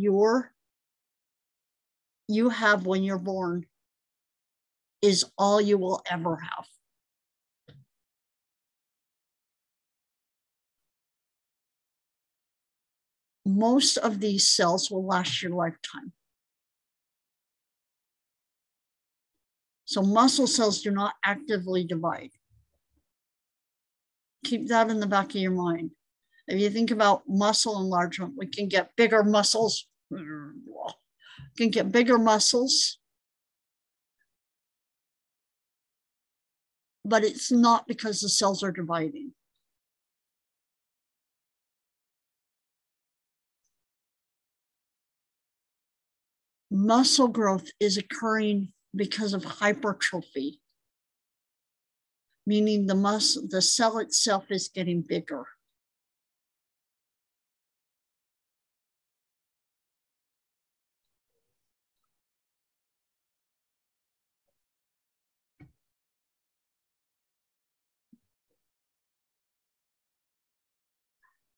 you have when you're born is all you will ever have. Most of these cells will last your lifetime. So muscle cells do not actively divide. Keep that in the back of your mind. If you think about muscle enlargement, we can get bigger muscles. Can get bigger muscles, but it's not because the cells are dividing. Muscle growth is occurring because of hypertrophy, meaning the cell itself is getting bigger.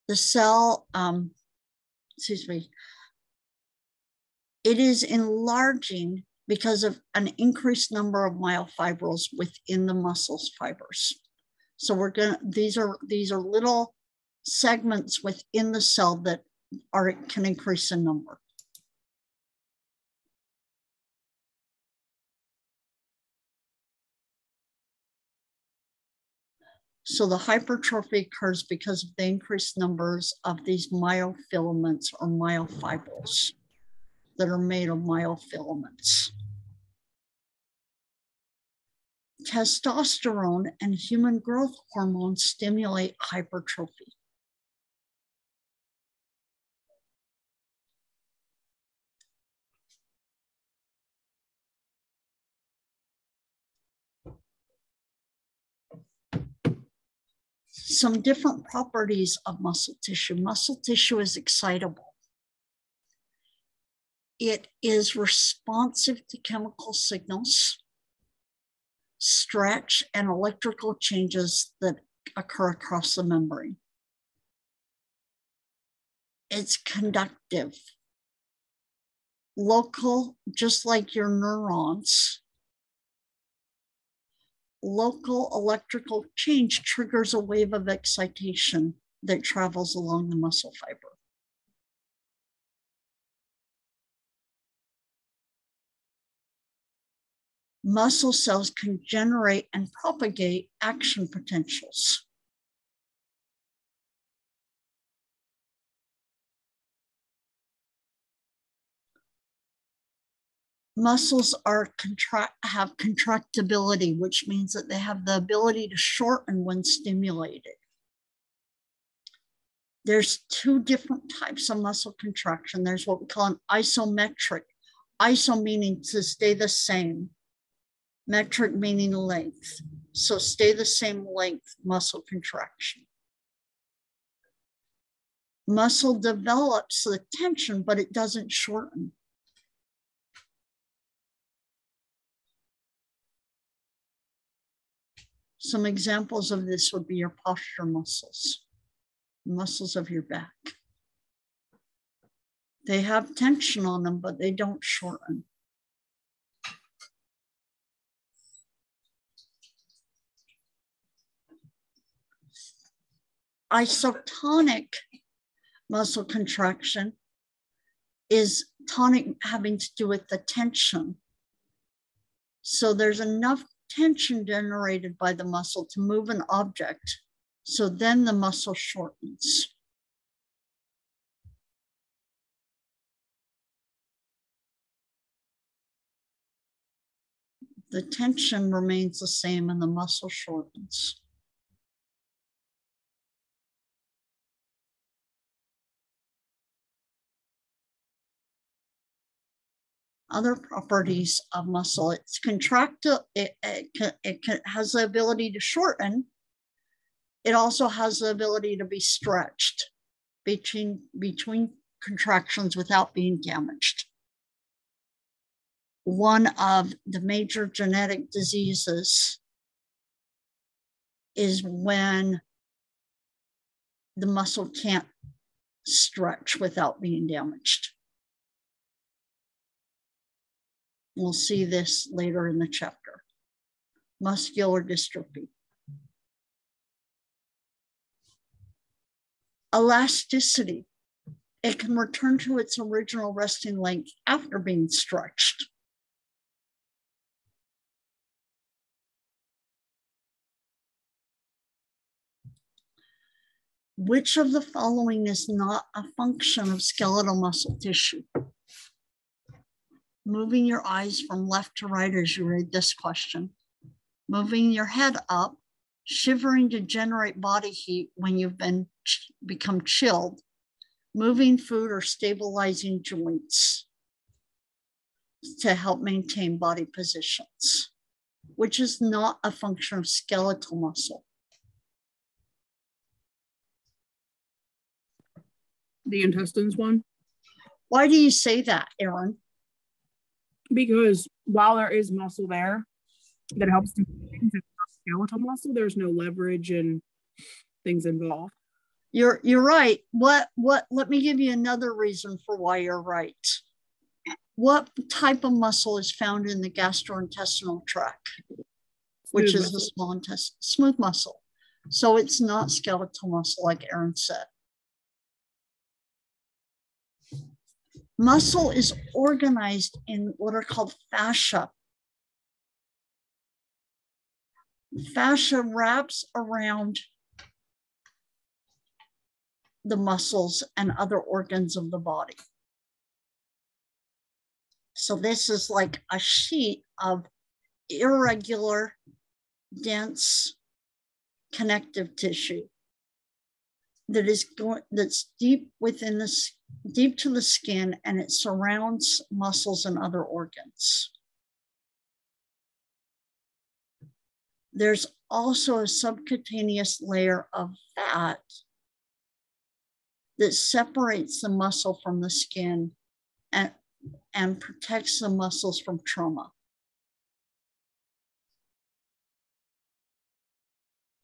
The cell, it is enlarging because of an increased number of myofibrils within the muscles fibers. So these are little segments within the cell that can increase in number. So the hypertrophy occurs because of the increased numbers of these myofilaments or myofibrils that are made of myofilaments. Testosterone and human growth hormones stimulate hypertrophy. Some different properties of muscle tissue. Muscle tissue is excitable. It is responsive to chemical signals, stretch, and electrical changes that occur across the membrane. It's conductive. Local, just like your neurons, local electrical change triggers a wave of excitation that travels along the muscle fiber. Muscle cells can generate and propagate action potentials. Muscles have contractibility, which means that they have the ability to shorten when stimulated. There's two different types of muscle contraction. There's what we call an isometric. Iso meaning to stay the same. Metric meaning length. So stay the same length muscle contraction. Muscle develops the tension, but it doesn't shorten. Some examples of this would be your posture muscles, muscles of your back. They have tension on them, but they don't shorten. Isotonic muscle contraction is tonic having to do with the tension. So there's enough tension generated by the muscle to move an object. So then the muscle shortens. The tension remains the same and the muscle shortens. Other properties of muscle, it's contractile, it has the ability to shorten. It also has the ability to be stretched between contractions without being damaged. One of the major genetic diseases is when the muscle can't stretch without being damaged. We'll see this later in the chapter. Muscular dystrophy. Elasticity. It can return to its original resting length after being stretched. Which of the following is not a function of skeletal muscle tissue? Moving your eyes from left to right as you read this question. Moving your head up, shivering to generate body heat when you've become chilled, moving food or stabilizing joints to help maintain body positions, which is not a function of skeletal muscle. The intestines one. Why do you say that, Erin? Because while there is muscle there that helps to things, it's not skeletal muscle, there's no leverage and things involved. You're right. Let me give you another reason for why you're right. What type of muscle is found in the gastrointestinal tract, which is the small intestine? Smooth muscle. So it's not skeletal muscle, like Erin said. Muscle is organized in what are called fascia. Fascia wraps around the muscles and other organs of the body. So this is like a sheet of irregular, dense connective tissue that's deep to the skin, and it surrounds muscles and other organs. There's also a subcutaneous layer of fat that separates the muscle from the skin and protects the muscles from trauma.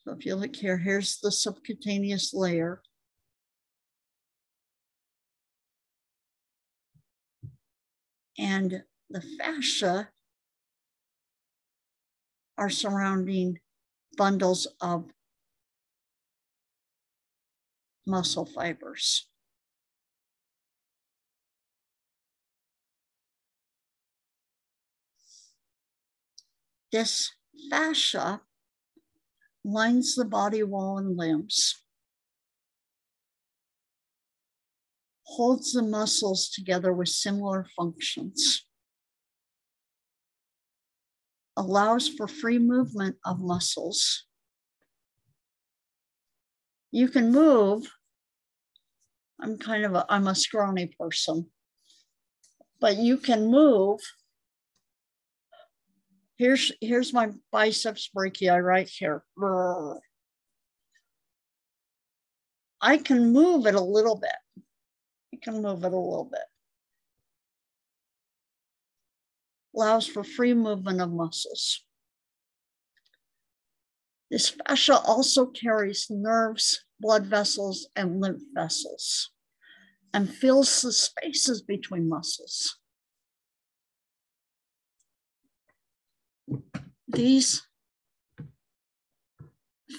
So if you look here, here's the subcutaneous layer. And the fascia are surrounding bundles of muscle fibers. This fascia lines the body wall and limbs, holds the muscles together with similar functions, allows for free movement of muscles. You can move. I'm a scrawny person, but you can move. Here's my biceps brachii right here. I can move it a little bit. Allows for free movement of muscles. This fascia also carries nerves, blood vessels, and lymph vessels, and fills the spaces between muscles. These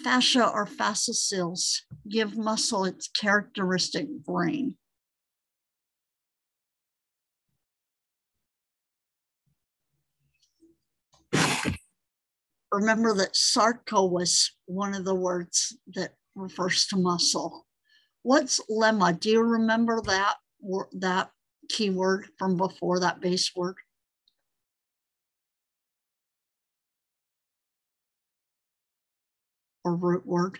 fascia or fascicles give muscle its characteristic grain. Remember that sarco was one of the words that refers to muscle. What's lemma? Do you remember that keyword from before, that base word? Or root word?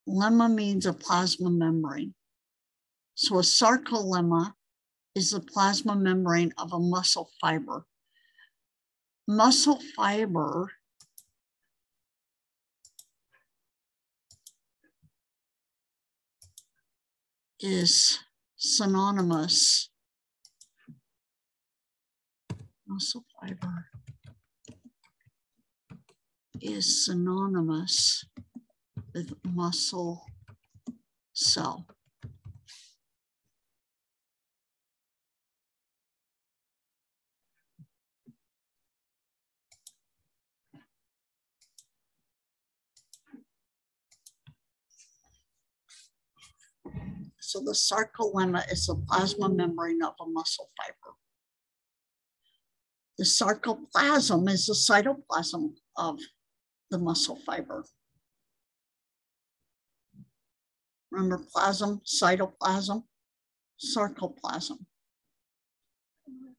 Lemma means a plasma membrane. So a sarcolemma is the plasma membrane of a muscle fiber. Muscle fiber is synonymous. Muscle fiber is synonymous with muscle cell. So the sarcolemma is the plasma membrane of a muscle fiber. The sarcoplasm is the cytoplasm of the muscle fiber. Remember plasm, cytoplasm, sarcoplasm.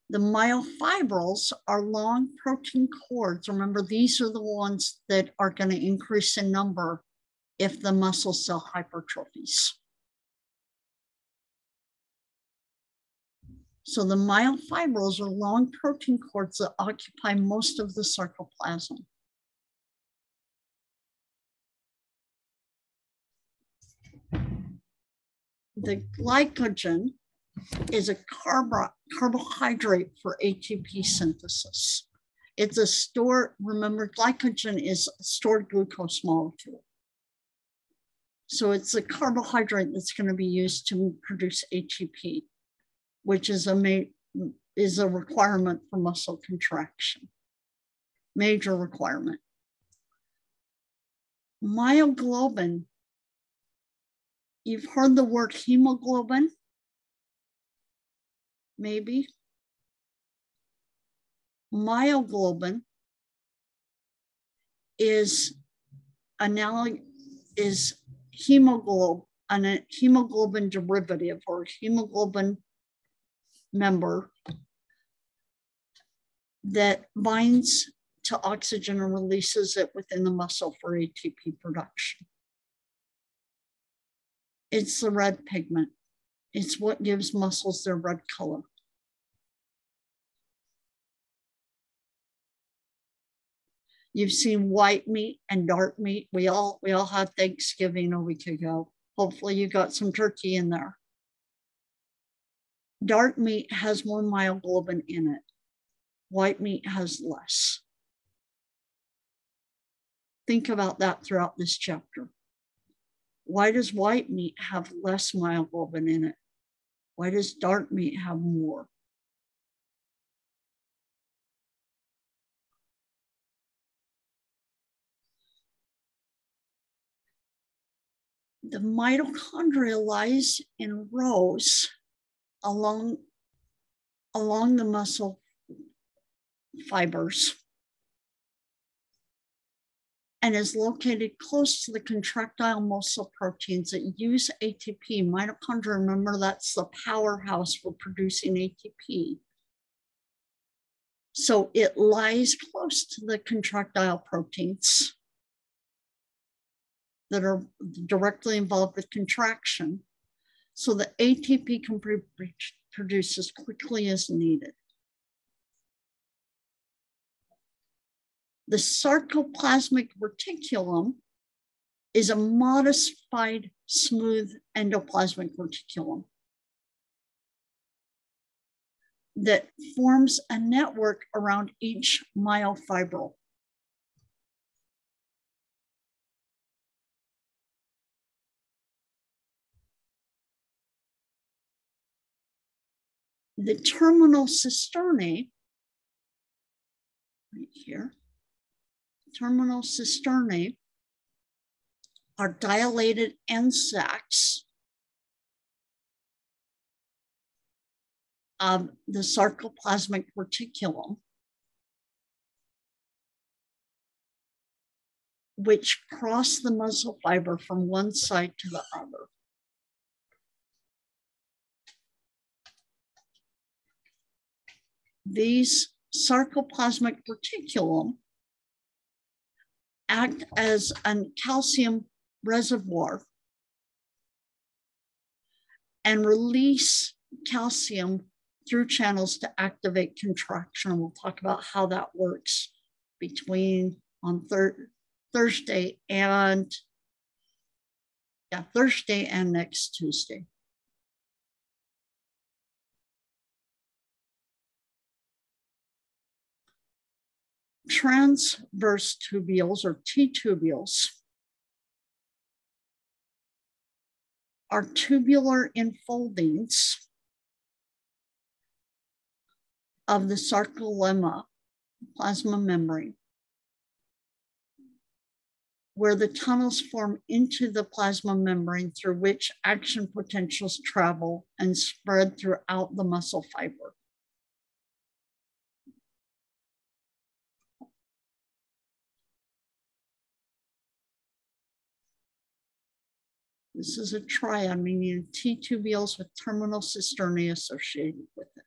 The myofibrils are long protein cords. Remember, these are the ones that are going to increase in number if the muscle cell hypertrophies. So the myofibrils are long protein cords that occupy most of the sarcoplasm. The glycogen is a carbohydrate for ATP synthesis. It's a stored, remember, glycogen is a stored glucose molecule. So it's a carbohydrate that's going to be used to produce ATP, which is a requirement for muscle contraction. Major requirement. Myoglobin. You've heard the word hemoglobin, maybe. Myoglobin is hemoglobin derivative or hemoglobin member that binds to oxygen and releases it within the muscle for ATP production. It's the red pigment. It's what gives muscles their red color. You've seen white meat and dark meat. We all had Thanksgiving a week ago. Hopefully you got some turkey in there. Dark meat has more myoglobin in it. white meat has less. Think about that throughout this chapter. Why does white meat have less myoglobin in it? Why does dark meat have more? The mitochondria lies in rows along the muscle fibers and is located close to the contractile muscle proteins that use ATP. Mitochondria, remember, that's the powerhouse for producing ATP. So it lies close to the contractile proteins that are directly involved with contraction. So the ATP can be produced as quickly as needed. The sarcoplasmic reticulum is a modified smooth endoplasmic reticulum that forms a network around each myofibril. The terminal cisternae, right here, terminal cisternae are dilated end sacs of the sarcoplasmic reticulum, which cross the muscle fiber from one side to the other. These sarcoplasmic reticulum act as a calcium reservoir and release calcium through channels to activate contraction. We'll talk about how that works between on Thursday and next Tuesday. Transverse tubules, or T-tubules, are tubular enfoldings of the sarcolemma, plasma membrane, where the tunnels form into the plasma membrane through which action potentials travel and spread throughout the muscle fiber. This is a triad, meaning T-tubules with terminal cisternae associated with it.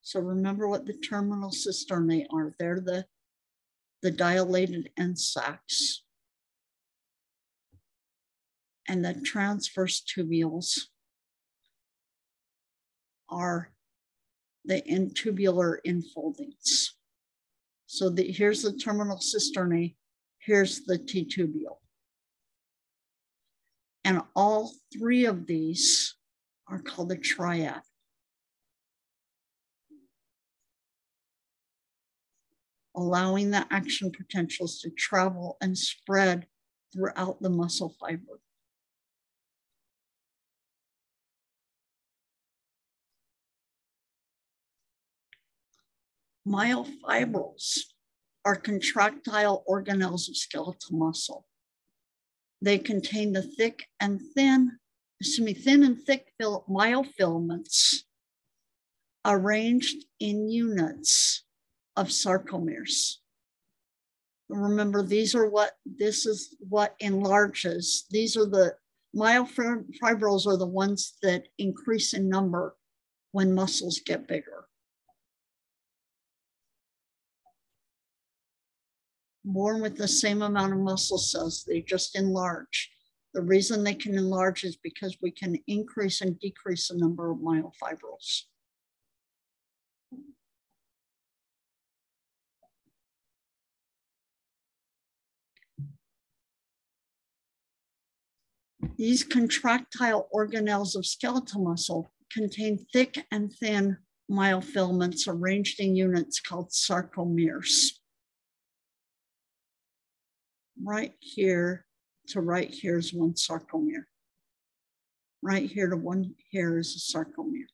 So remember what the terminal cisternae are. They're the dilated end sacs. And the transverse tubules are the tubular enfoldings. So here's the terminal cisternae, here's the T-tubule. And all three of these are called a triad. Allowing the action potentials to travel and spread throughout the muscle fiber. Myofibrils are contractile organelles of skeletal muscle. They contain the thin and thick myofilaments arranged in units of sarcomeres. Remember, this is what enlarges. These are the myofibrils are the ones that increase in number when muscles get bigger. Born with the same amount of muscle cells, they just enlarge. The reason they can enlarge is because we can increase and decrease the number of myofibrils. These contractile organelles of skeletal muscle contain thick and thin myofilaments arranged in units called sarcomeres. Right here to right here is one sarcomere. Right here to one here is a sarcomere.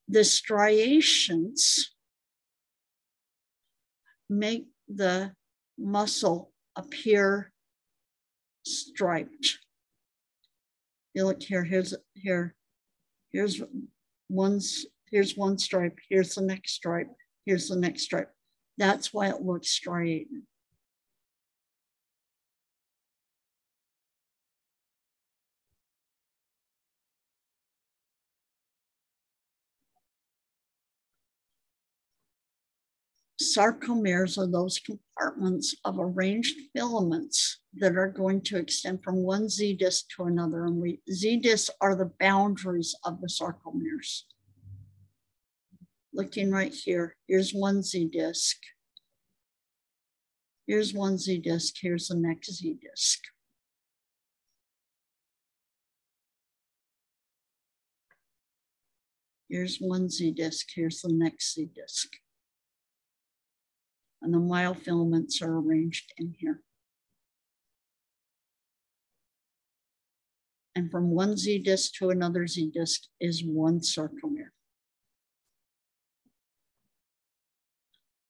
The striations make the muscle appear striped. You look here, here's one stripe, here's the next stripe, here's the next stripe. That's why it looks striated. Sarcomeres are those compartments of arranged filaments that are going to extend from one Z disc to another. And Z discs are the boundaries of the sarcomeres. Looking right here, here's one Z disc. Here's one Z disc, here's the next Z disc. Here's one Z disc, here's the next Z disc. And the myofilaments are arranged in here. And from one Z disc to another Z disc is one sarcomere.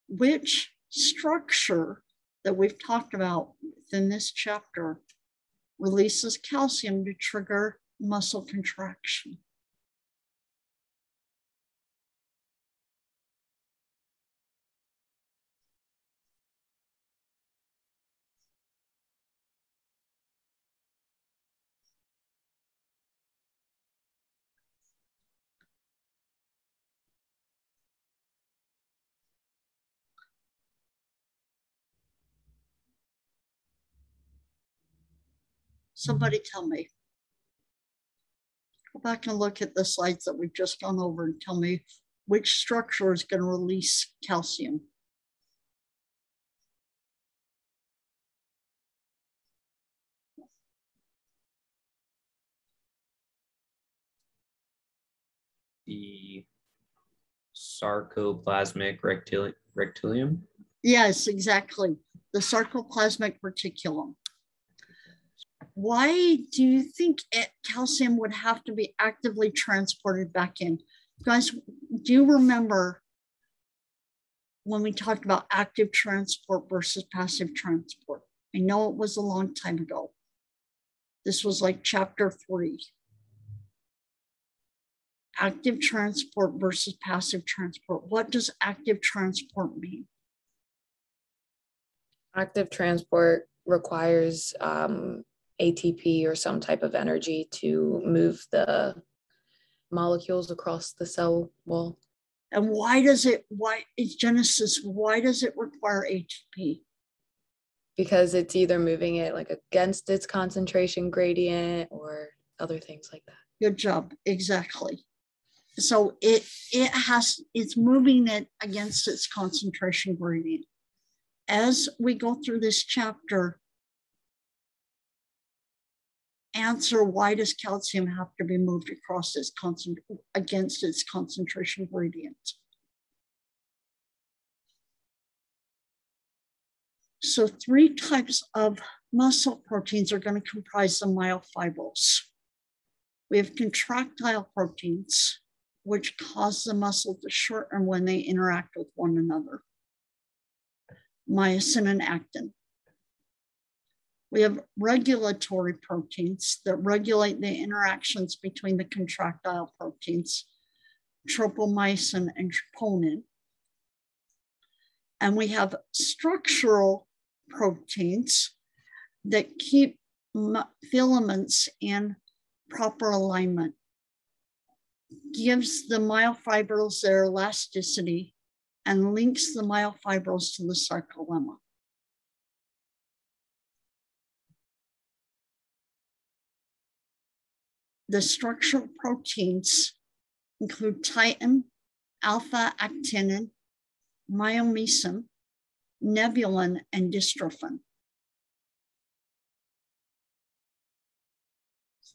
Which structure that we've talked about within this chapter releases calcium to trigger muscle contraction? Somebody tell me. Go back and look at the slides that we've just gone over and tell me which structure is going to release calcium. The sarcoplasmic reticulum? Yes, exactly. The sarcoplasmic reticulum. Why do you think calcium would have to be actively transported back in? Guys, do you remember when we talked about active transport versus passive transport? I know it was a long time ago. This was like chapter 3. Active transport versus passive transport. What does active transport mean? Active transport requires ATP or some type of energy to move the molecules across the cell wall. And why does it require ATP? Because it's either moving it like against its concentration gradient or other things like that. Good job, exactly. So it's moving it against its concentration gradient. As we go through this chapter, answer why does calcium have to be moved across against its concentration gradient? So 3 types of muscle proteins are going to comprise the myofibrils. We have contractile proteins, which cause the muscle to shorten when they interact with one another. Myosin and actin. We have regulatory proteins that regulate the interactions between the contractile proteins, tropomyosin and troponin. And we have structural proteins that keep filaments in proper alignment, gives the myofibrils their elasticity, and links the myofibrils to the sarcolemma. The structural proteins include titin, alpha-actinin, myomesin, nebulin, and dystrophin.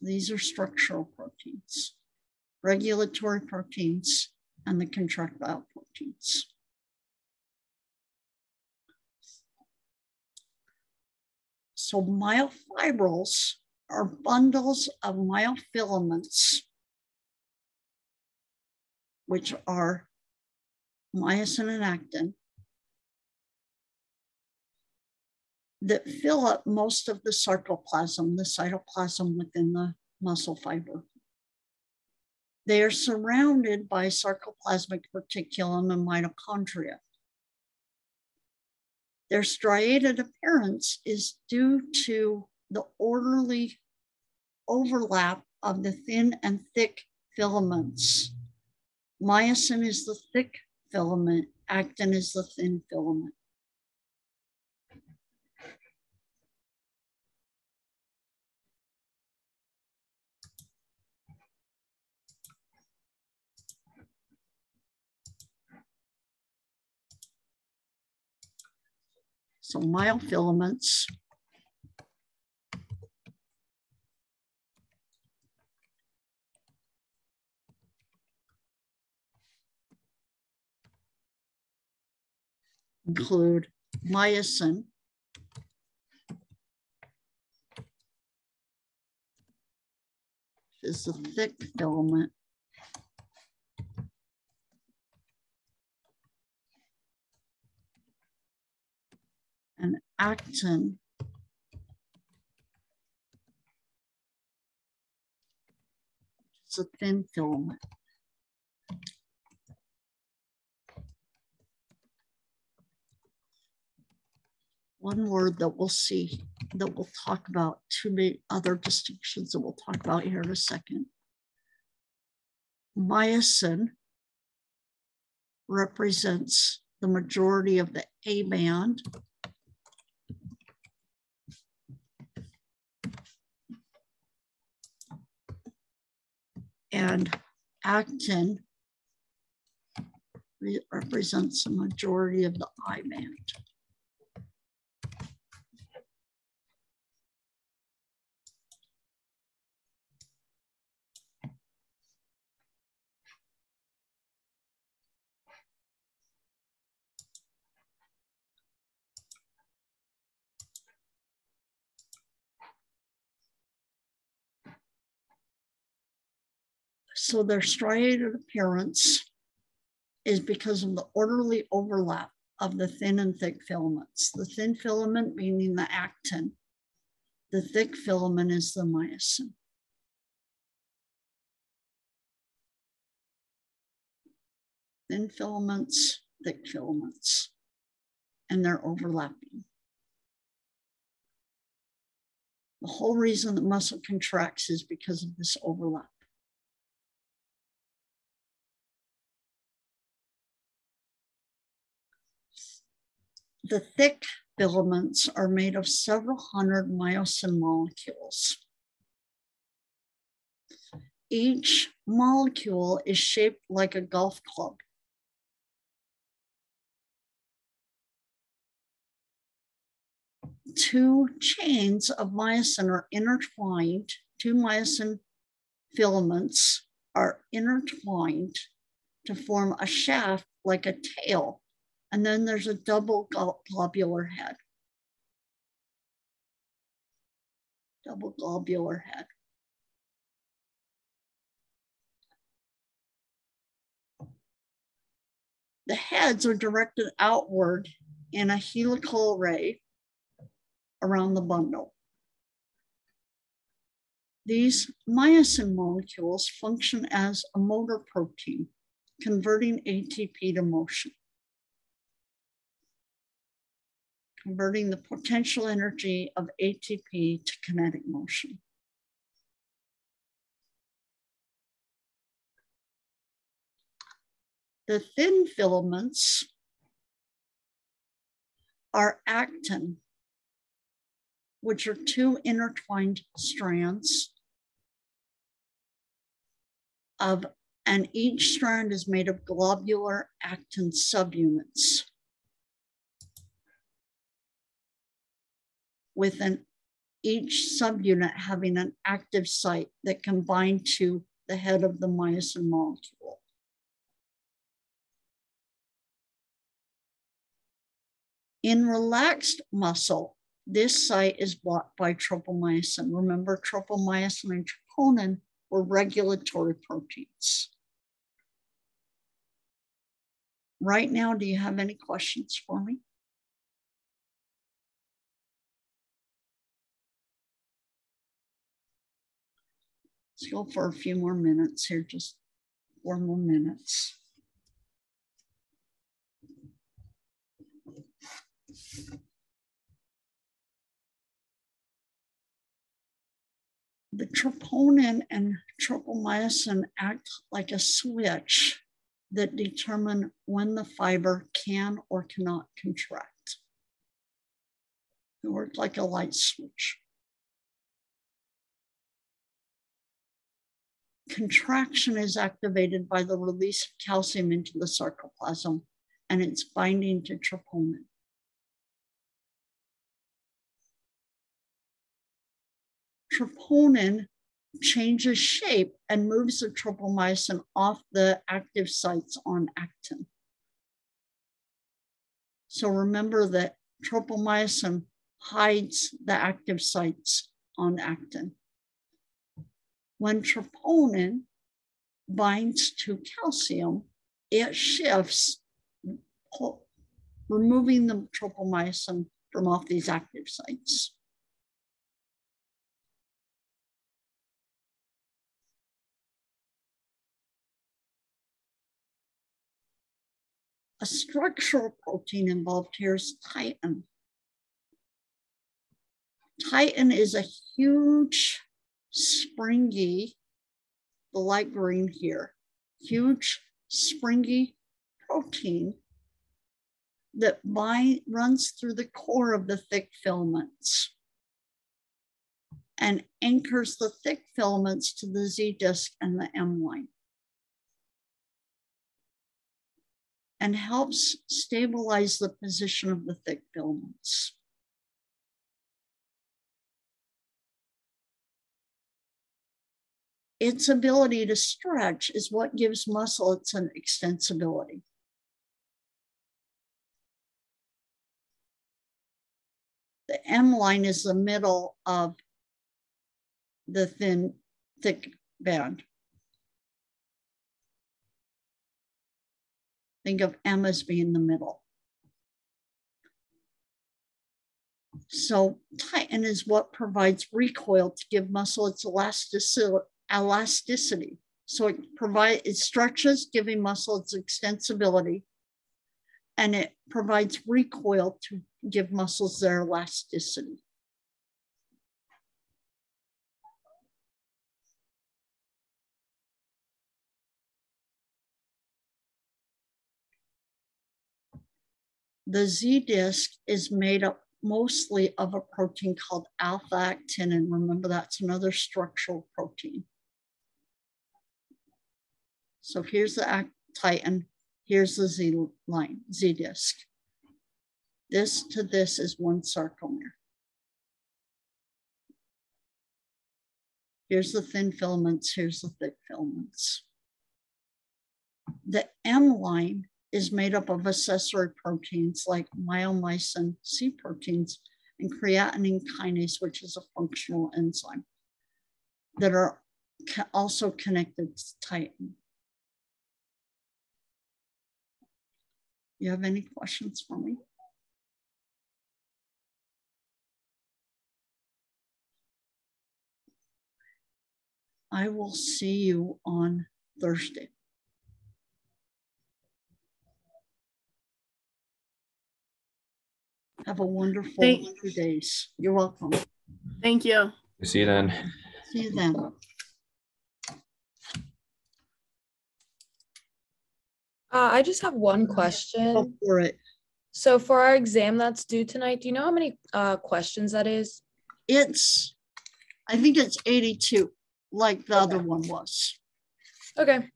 These are structural proteins, regulatory proteins, and the contractile proteins. So myofibrils are bundles of myofilaments, which are myosin and actin, that fill up most of the sarcoplasm, the cytoplasm within the muscle fiber. They are surrounded by sarcoplasmic reticulum and mitochondria. Their striated appearance is due to the orderly overlap of the thin and thick filaments. Myosin is the thick filament, actin is the thin filament. So myofilaments include myosin, is the thick filament, and actin is a thin filament. One word that we'll see, that we'll talk about, two other distinctions that we'll talk about here in a second. Myosin represents the majority of the A band. And actin represents the majority of the I band. So their striated appearance is because of the orderly overlap of the thin and thick filaments. The thin filament meaning the actin, the thick filament is the myosin. Thin filaments, thick filaments, and they're overlapping. The whole reason the muscle contracts is because of this overlap. The thick filaments are made of several hundred myosin molecules. Each molecule is shaped like a golf club. Two chains of myosin are intertwined. Two myosin filaments are intertwined to form a shaft like a tail. And then there's a double globular head. Double globular head. The heads are directed outward in a helical array around the bundle. These myosin molecules function as a motor protein, converting ATP to motion. Converting the potential energy of ATP to kinetic motion. The thin filaments are actin, which are two intertwined strands of, and each strand is made of globular actin subunits with an each subunit having an active site that can bind to the head of the myosin molecule. In relaxed muscle, this site is blocked by tropomyosin. Remember, tropomyosin and troponin were regulatory proteins. Right now, do you have any questions for me? Let's go for a few more minutes here, just 4 more minutes. The troponin and tropomyosin act like a switch that determine when the fiber can or cannot contract. It works like a light switch. Contraction is activated by the release of calcium into the sarcoplasm and its binding to troponin. Troponin changes shape and moves the tropomyosin off the active sites on actin. So remember that tropomyosin hides the active sites on actin. When troponin binds to calcium, it shifts, removing the tropomyosin from off these active sites. A structural protein involved here is titin. Titin is a huge, springy, the light green here, huge, springy protein that runs through the core of the thick filaments and anchors the thick filaments to the Z disc and the M line, and helps stabilize the position of the thick filaments. Its ability to stretch is what gives muscle its extensibility. The M line is the middle of the thick band. Think of M as being the middle. So titin is what provides recoil to give muscle its elasticity. So it stretches, giving muscle its extensibility, and it provides recoil to give muscles their elasticity. The Z disc is made up mostly of a protein called alpha-actinin. Remember, that's another structural protein. So here's the titin, here's the Z line, Z disc. This to this is one sarcomere. Here's the thin filaments, here's the thick filaments. The M line is made up of accessory proteins like myomycin, C proteins, and creatinine kinase, which is a functional enzyme that are also connected to titin. You have any questions for me? I will see you on Thursday. Have a wonderful 2 days. You're welcome. Thank you. See you then. See you then. I just have one question. Go for it. So for our exam that's due tonight, do you know how many questions that is? I think it's 82, like the other one was. Okay.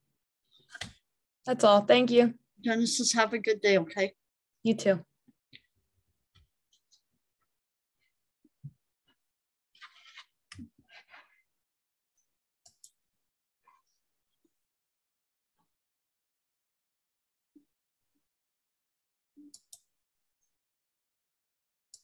That's all. Thank you. Genesis, have a good day, okay? You too.